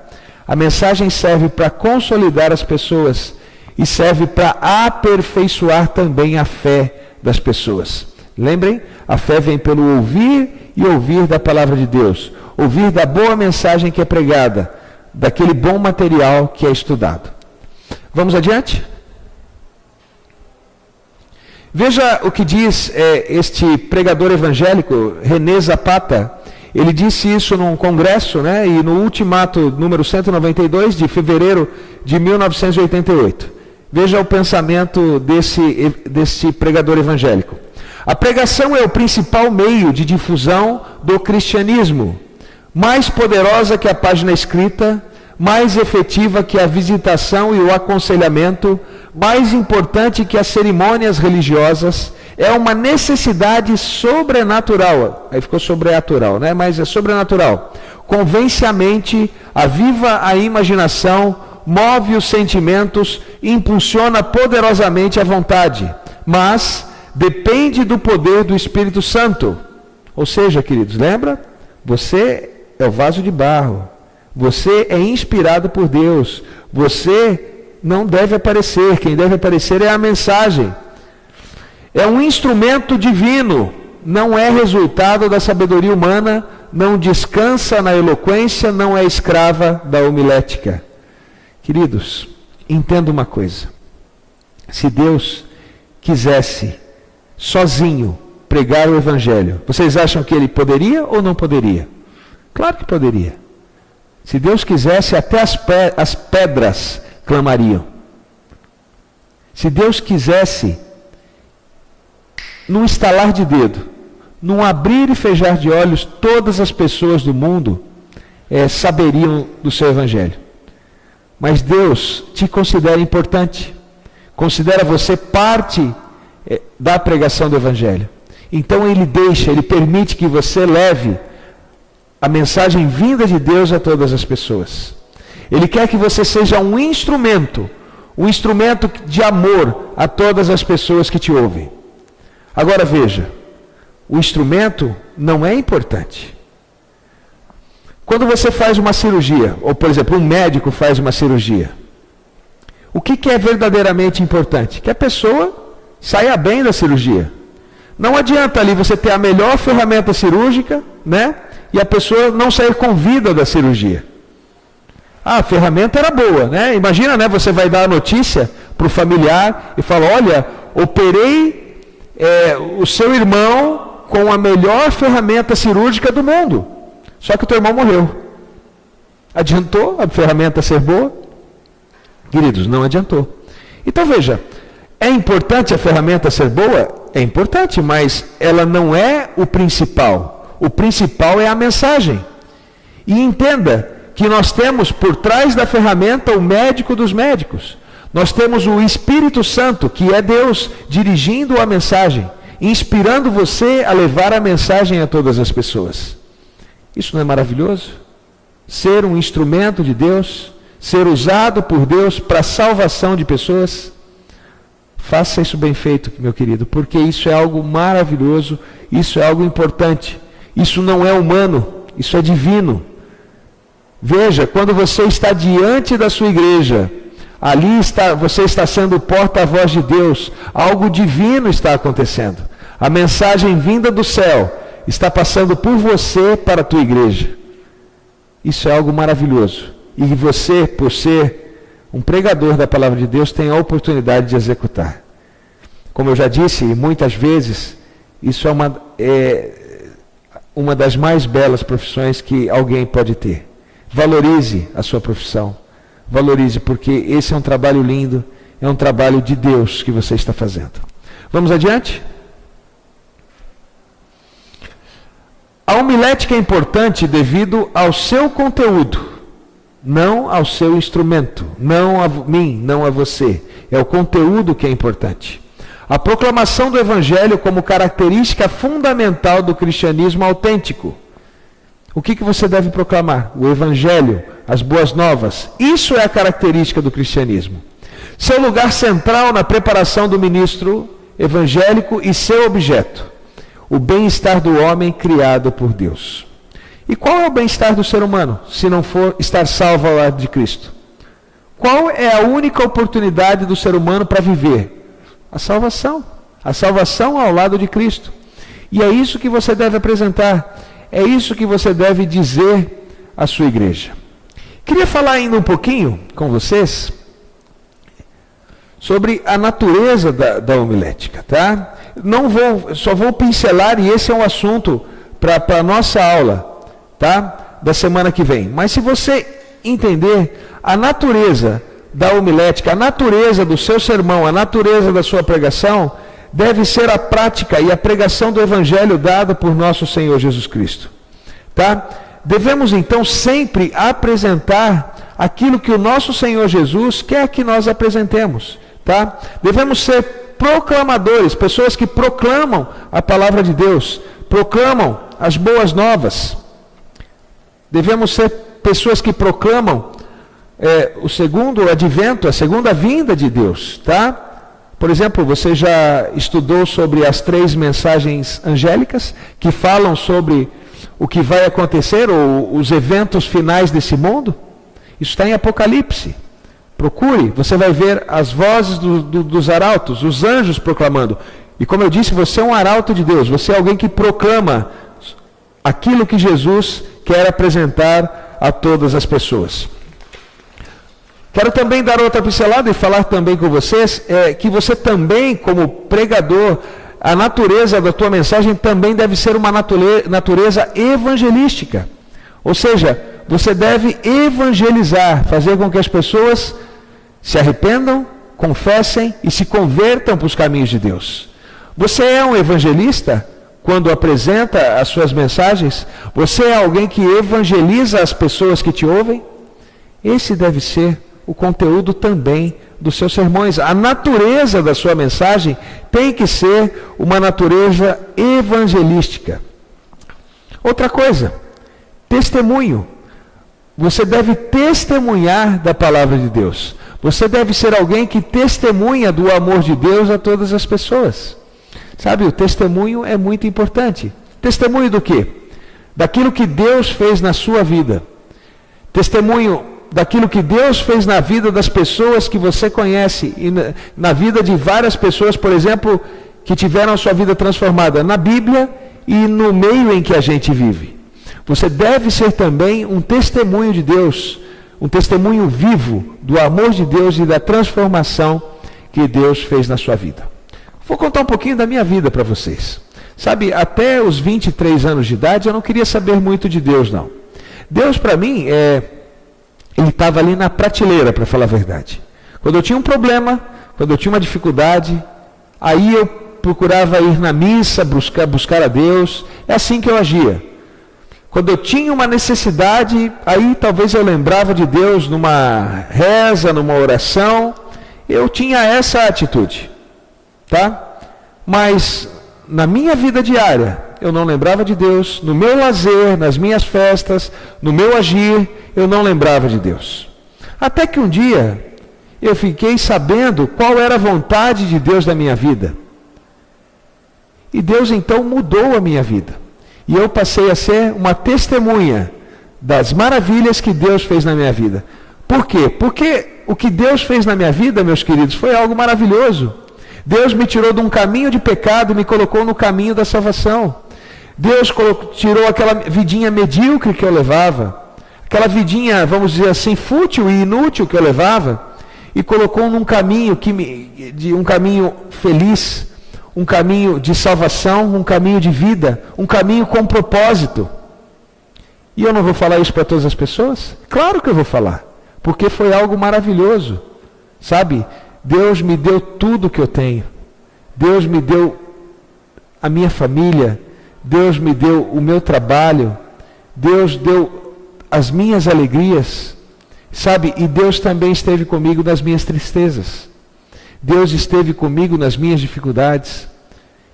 A mensagem serve para consolidar as pessoas e serve para aperfeiçoar também a fé das pessoas. Lembrem, a fé vem pelo ouvir e ouvir da palavra de Deus. Ouvir da boa mensagem que é pregada, daquele bom material que é estudado. Vamos adiante? Veja o que diz este pregador evangélico, René Zapata. Ele disse isso num congresso, e no ultimato número 192 de fevereiro de 1988. Veja o pensamento desse pregador evangélico. A pregação é o principal meio de difusão do cristianismo, mais poderosa que a página escrita, mais efetiva que a visitação e o aconselhamento, mais importante que as cerimônias religiosas, é uma necessidade sobrenatural. Aí ficou sobrenatural, mas é sobrenatural. Convence a mente, aviva a imaginação, move os sentimentos, impulsiona poderosamente a vontade, mas depende do poder do Espírito Santo. Ou seja, queridos, lembra? Você é o vaso de barro. Você é inspirado por Deus. Você não deve aparecer. Quem deve aparecer é a mensagem. É um instrumento divino. Não é resultado da sabedoria humana. Não descansa na eloquência. Não é escrava da homilética. Queridos, entenda uma coisa. Se Deus quisesse sozinho pregar o Evangelho, vocês acham que Ele poderia ou não poderia? Claro que poderia. Se Deus quisesse, até as pedras clamariam. Se Deus quisesse, num estalar de dedo, num abrir e fechar de olhos, todas as pessoas do mundo saberiam do seu Evangelho. Mas Deus te considera importante, considera você parte da pregação do Evangelho. Então Ele permite que você leve a mensagem vinda de Deus a todas as pessoas. Ele quer que você seja um instrumento de amor a todas as pessoas que te ouvem. Agora veja, o instrumento não é importante. Quando você faz uma cirurgia, ou por exemplo, um médico faz uma cirurgia, o que é verdadeiramente importante? Que a pessoa saia bem da cirurgia. Não adianta ali você ter a melhor ferramenta cirúrgica, e a pessoa não sair com vida da cirurgia. A ferramenta era boa, Imagina, você vai dar a notícia para o familiar e fala: olha, operei o seu irmão com a melhor ferramenta cirúrgica do mundo. Só que o teu irmão morreu. Adiantou a ferramenta ser boa? Queridos, não adiantou. Então veja, é importante a ferramenta ser boa? É importante, mas ela não é o principal. O principal é a mensagem. E entenda que nós temos por trás da ferramenta o médico dos médicos. Nós temos o Espírito Santo, que é Deus, dirigindo a mensagem, inspirando você a levar a mensagem a todas as pessoas. Isso não é maravilhoso? Ser um instrumento de Deus, ser usado por Deus para a salvação de pessoas. Faça isso bem feito, meu querido, porque isso é algo maravilhoso, isso é algo importante. Isso não é humano, isso é divino. Veja, quando você está diante da sua igreja, você está sendo porta-voz de Deus, algo divino está acontecendo. A mensagem vinda do céu está passando por você para a tua igreja. Isso é algo maravilhoso. E você, por ser um pregador da palavra de Deus, tem a oportunidade de executar. Como eu já disse muitas vezes, isso é uma das mais belas profissões que alguém pode ter. Valorize a sua profissão. Valorize, porque esse é um trabalho lindo, é um trabalho de Deus que você está fazendo. Vamos adiante? A homilética é importante devido ao seu conteúdo, não ao seu instrumento, não a mim, não a você. É o conteúdo que é importante. A proclamação do Evangelho como característica fundamental do cristianismo autêntico. O que você deve proclamar? O Evangelho, as boas novas. Isso é a característica do cristianismo. Seu lugar central na preparação do ministro evangélico e seu objeto: o bem-estar do homem criado por Deus. E qual é o bem-estar do ser humano, se não for estar salvo ao lado de Cristo? Qual é a única oportunidade do ser humano para viver? A salvação ao lado de Cristo. E é isso que você deve apresentar, é isso que você deve dizer à sua igreja. Queria falar ainda um pouquinho com vocês sobre a natureza da homilética, tá? Só vou pincelar, e esse é um assunto para a nossa aula, tá? Da semana que vem. Mas se você entender a natureza da homilética, a natureza do seu sermão, a natureza da sua pregação, deve ser a prática e a pregação do Evangelho dada por nosso Senhor Jesus Cristo, tá? Devemos então sempre apresentar aquilo que o nosso Senhor Jesus quer que nós apresentemos, tá? Devemos ser proclamadores, pessoas que proclamam a palavra de Deus, proclamam as boas novas. Devemos ser pessoas que proclamam o segundo advento, a segunda vinda de Deus, tá? Por exemplo, você já estudou sobre as 3 mensagens angélicas que falam sobre o que vai acontecer, ou os eventos finais desse mundo? Isso está em Apocalipse. Procure, você vai ver as vozes dos arautos, os anjos proclamando. E como eu disse, você é um arauto de Deus, você é alguém que proclama aquilo que Jesus quer apresentar a todas as pessoas. Quero também dar outra pincelada e falar também com vocês que você também, como pregador, a natureza da tua mensagem também deve ser uma natureza evangelística. Ou seja, você deve evangelizar, fazer com que as pessoas se arrependam, confessem e se convertam para os caminhos de Deus. Você é um evangelista quando apresenta as suas mensagens? Você é alguém que evangeliza as pessoas que te ouvem? Esse deve ser o conteúdo também dos seus sermões. A natureza da sua mensagem tem que ser uma natureza evangelística. Outra coisa, testemunho. Você deve testemunhar da palavra de Deus. Você deve ser alguém que testemunha do amor de Deus a todas as pessoas. Sabe, o testemunho é muito importante. Testemunho do quê? Daquilo que Deus fez na sua vida. Testemunho daquilo que Deus fez na vida das pessoas que você conhece e na vida de várias pessoas, por exemplo, que tiveram a sua vida transformada na Bíblia e no meio em que a gente vive. Você deve ser também um testemunho de Deus, um testemunho vivo do amor de Deus e da transformação que Deus fez na sua vida. Vou contar um pouquinho da minha vida para vocês. Sabe, até os 23 anos de idade eu não queria saber muito de Deus, não. Deus para mim, ele estava ali na prateleira, para falar a verdade. Quando eu tinha um problema, quando eu tinha uma dificuldade, aí eu procurava ir na missa, buscar a Deus. É assim que eu agia. Quando eu tinha uma necessidade, aí talvez eu lembrava de Deus numa reza, numa oração. Eu tinha essa atitude, tá? Mas na minha vida diária, eu não lembrava de Deus. No meu lazer, nas minhas festas, no meu agir, eu não lembrava de Deus. Até que um dia, eu fiquei sabendo qual era a vontade de Deus na minha vida. E Deus então mudou a minha vida. E eu passei a ser uma testemunha das maravilhas que Deus fez na minha vida. Por quê? Porque o que Deus fez na minha vida, meus queridos, foi algo maravilhoso. Deus me tirou de um caminho de pecado e me colocou no caminho da salvação. Deus tirou aquela vidinha medíocre que eu levava, aquela vidinha, vamos dizer assim, fútil e inútil que eu levava, e colocou num caminho um caminho feliz, um caminho de salvação, um caminho de vida, um caminho com propósito. E eu não vou falar isso para todas as pessoas? Claro que eu vou falar, porque foi algo maravilhoso. Sabe, Deus me deu tudo que eu tenho. Deus me deu a minha família, Deus me deu o meu trabalho, Deus deu as minhas alegrias, sabe? E Deus também esteve comigo nas minhas tristezas. Deus esteve comigo nas minhas dificuldades.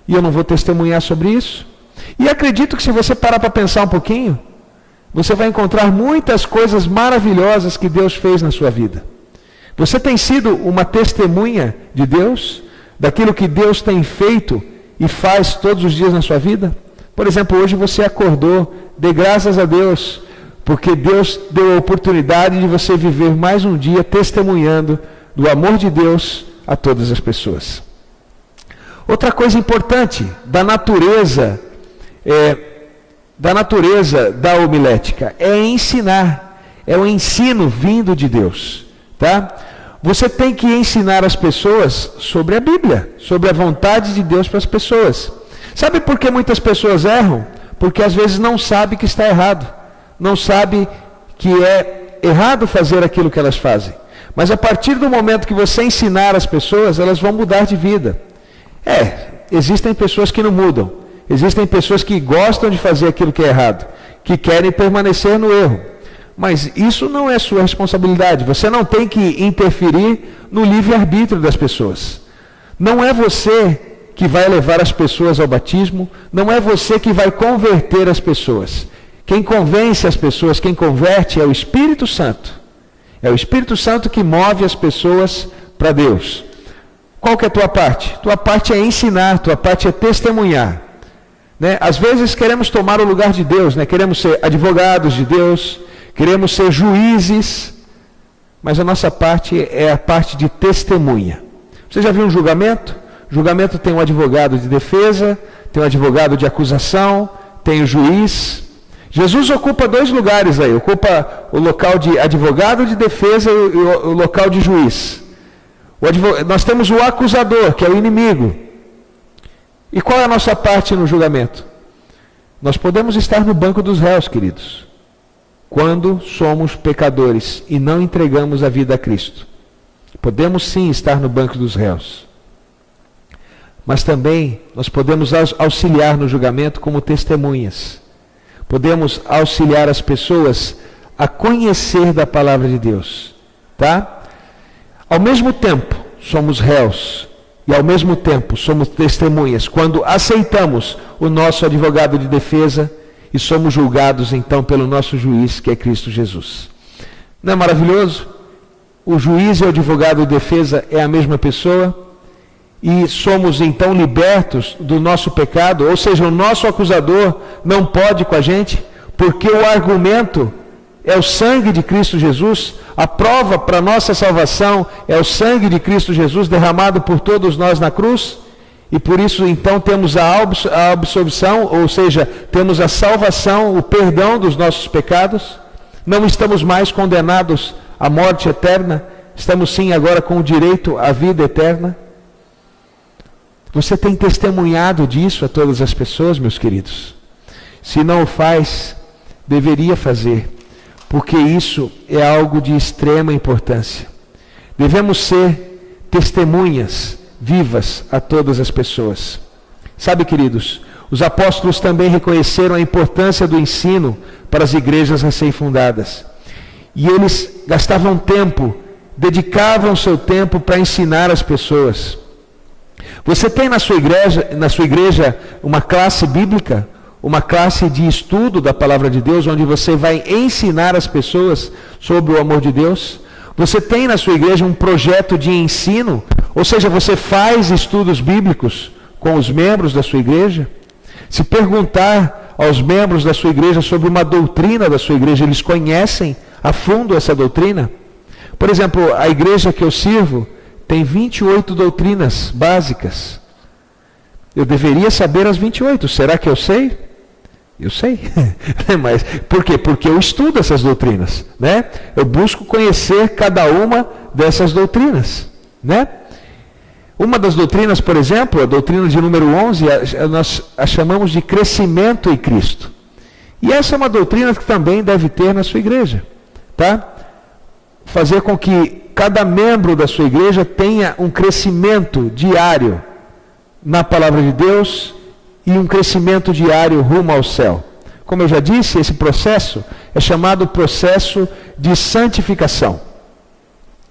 E eu não vou testemunhar sobre isso? E acredito que se você parar para pensar um pouquinho, você vai encontrar muitas coisas maravilhosas que Deus fez na sua vida. Você tem sido uma testemunha de Deus, daquilo que Deus tem feito e faz todos os dias na sua vida? Por exemplo, hoje você acordou, dê graças a Deus, porque Deus deu a oportunidade de você viver mais um dia testemunhando do amor de Deus a todas as pessoas. Outra coisa importante da natureza da natureza da homilética? É ensinar, é o ensino vindo de Deus, tá? Você tem que ensinar as pessoas sobre a Bíblia, sobre a vontade de Deus para as pessoas. Sabe por que muitas pessoas erram? Porque às vezes não sabe que está errado, não sabe que é errado fazer aquilo que elas fazem. Mas a partir do momento que você ensinar as pessoas, elas vão mudar de vida. Existem pessoas que não mudam, existem pessoas que gostam de fazer aquilo que é errado, que querem permanecer no erro. Mas isso não é sua responsabilidade. Você não tem que interferir no livre-arbítrio das pessoas. Não é você que vai levar as pessoas ao batismo, não é você que vai converter as pessoas. Quem convence as pessoas, quem converte é o Espírito Santo. É o Espírito Santo que move as pessoas para Deus. Qual que é a tua parte? Tua parte é ensinar, tua parte é testemunhar. Né? Às vezes queremos tomar o lugar de Deus, né? Queremos ser advogados de Deus, queremos ser juízes, mas a nossa parte é a parte de testemunha. Você já viu um julgamento? O julgamento tem um advogado de defesa, tem um advogado de acusação, tem o juiz. Jesus ocupa 2 lugares aí, ocupa o local de advogado de defesa e o local de juiz. Nós temos o acusador, que é o inimigo. E qual é a nossa parte no julgamento? Nós podemos estar no banco dos réus, queridos, quando somos pecadores e não entregamos a vida a Cristo. Podemos sim estar no banco dos réus. Mas também nós podemos auxiliar no julgamento como testemunhas. Podemos auxiliar as pessoas a conhecer da palavra de Deus, tá? Ao mesmo tempo, somos réus e ao mesmo tempo somos testemunhas quando aceitamos o nosso advogado de defesa e somos julgados então pelo nosso juiz, que é Cristo Jesus. Não é maravilhoso? O juiz e o advogado de defesa é a mesma pessoa e somos então libertos do nosso pecado, ou seja, o nosso acusador não pode com a gente, porque o argumento é o sangue de Cristo Jesus, a prova para nossa salvação é o sangue de Cristo Jesus derramado por todos nós na cruz, e por isso então temos a absolvição, ou seja, temos a salvação, o perdão dos nossos pecados, não estamos mais condenados à morte eterna, estamos sim agora com o direito à vida eterna. Você tem testemunhado disso a todas as pessoas, meus queridos? Se não o faz, deveria fazer, porque isso é algo de extrema importância. Devemos ser testemunhas vivas a todas as pessoas. Sabe, queridos, os apóstolos também reconheceram a importância do ensino para as igrejas recém-fundadas. E eles gastavam tempo, dedicavam seu tempo para ensinar as pessoas. Você tem na sua igreja uma classe bíblica, uma classe de estudo da palavra de Deus, onde você vai ensinar as pessoas sobre o amor de Deus? Você tem na sua igreja um projeto de ensino, ou seja, você faz estudos bíblicos com os membros da sua igreja? Se perguntar aos membros da sua igreja sobre uma doutrina da sua igreja, eles conhecem a fundo essa doutrina? Por exemplo, a igreja que eu sirvo tem 28 doutrinas básicas. Eu deveria saber as 28. Será que eu sei? Eu sei. Mas por quê? Porque eu estudo essas doutrinas, né? Eu busco conhecer cada uma dessas doutrinas, né? Uma das doutrinas, por exemplo, a doutrina de número 11, nós a chamamos de crescimento em Cristo. E essa é uma doutrina que também deve ter na sua igreja, tá? Fazer com que cada membro da sua igreja tenha um crescimento diário na palavra de Deus e um crescimento diário rumo ao céu. Como eu já disse, esse processo é chamado processo de santificação.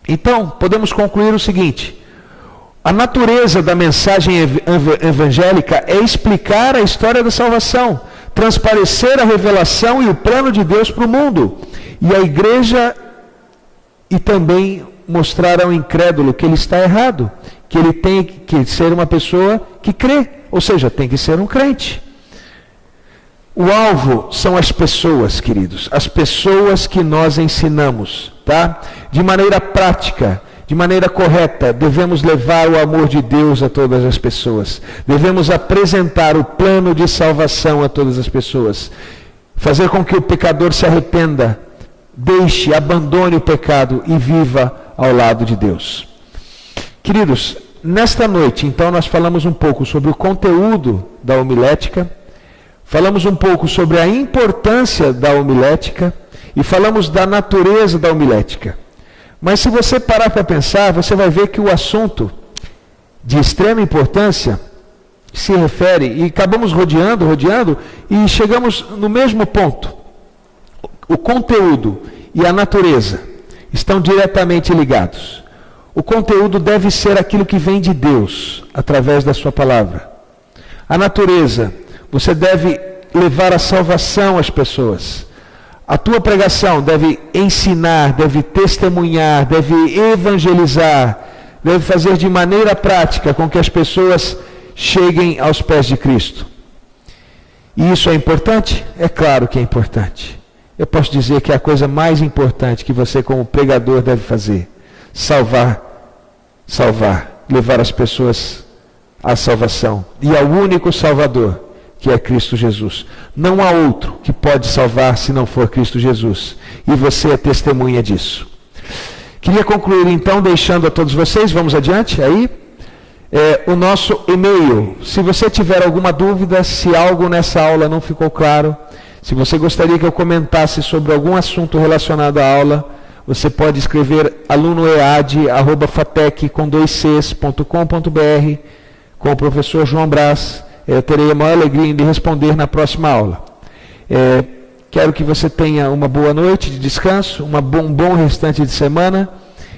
Então, podemos concluir o seguinte: a natureza da mensagem evangélica é explicar a história da salvação, transparecer a revelação e o plano de Deus para o mundo. E a igreja e também mostrar ao incrédulo que ele está errado, que ele tem que ser uma pessoa que crê, ou seja, tem que ser um crente. O alvo são as pessoas, queridos, as pessoas que nós ensinamos, tá? De maneira prática, de maneira correta, devemos levar o amor de Deus a todas as pessoas. Devemos apresentar o plano de salvação a todas as pessoas. Fazer com que o pecador se arrependa, deixe, abandone o pecado e viva ao lado de Deus. Queridos, nesta noite, então, nós falamos um pouco sobre o conteúdo da homilética, falamos um pouco sobre a importância da homilética e falamos da natureza da homilética. Mas se você parar para pensar, você vai ver que o assunto de extrema importância se refere, e acabamos rodeando, e chegamos no mesmo ponto. O conteúdo e a natureza estão diretamente ligados. O conteúdo deve ser aquilo que vem de Deus, através da sua palavra. A natureza, você deve levar a salvação às pessoas. A tua pregação deve ensinar, deve testemunhar, deve evangelizar, deve fazer de maneira prática com que as pessoas cheguem aos pés de Cristo. E isso é importante? É claro que é importante. Eu posso dizer que é a coisa mais importante que você como pregador deve fazer. Salvar, levar as pessoas à salvação. E ao único Salvador, que é Cristo Jesus. Não há outro que pode salvar se não for Cristo Jesus. E você é testemunha disso. Queria concluir então deixando a todos vocês, vamos adiante aí, o nosso e-mail. Se você tiver alguma dúvida, se algo nessa aula não ficou claro, se você gostaria que eu comentasse sobre algum assunto relacionado à aula, você pode escrever alunoead@fatec.com.br com o professor João Braz. Eu terei a maior alegria em lhe responder na próxima aula. Quero que você tenha uma boa noite de descanso, um bom restante de semana.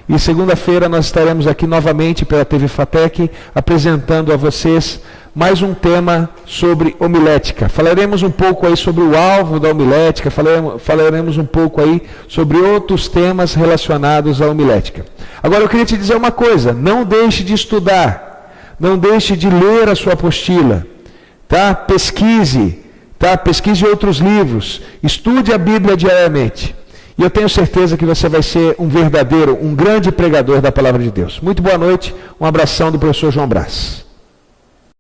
E segunda-feira nós estaremos aqui novamente pela TV Fatec, apresentando a vocês mais um tema sobre homilética. Falaremos um pouco aí sobre o alvo da homilética, falaremos um pouco aí sobre outros temas relacionados à homilética. Agora eu queria te dizer uma coisa, não deixe de estudar, não deixe de ler a sua apostila, tá? Pesquise outros livros, estude a Bíblia diariamente. E eu tenho certeza que você vai ser um grande pregador da palavra de Deus. Muito boa noite, um abração do professor João Braz.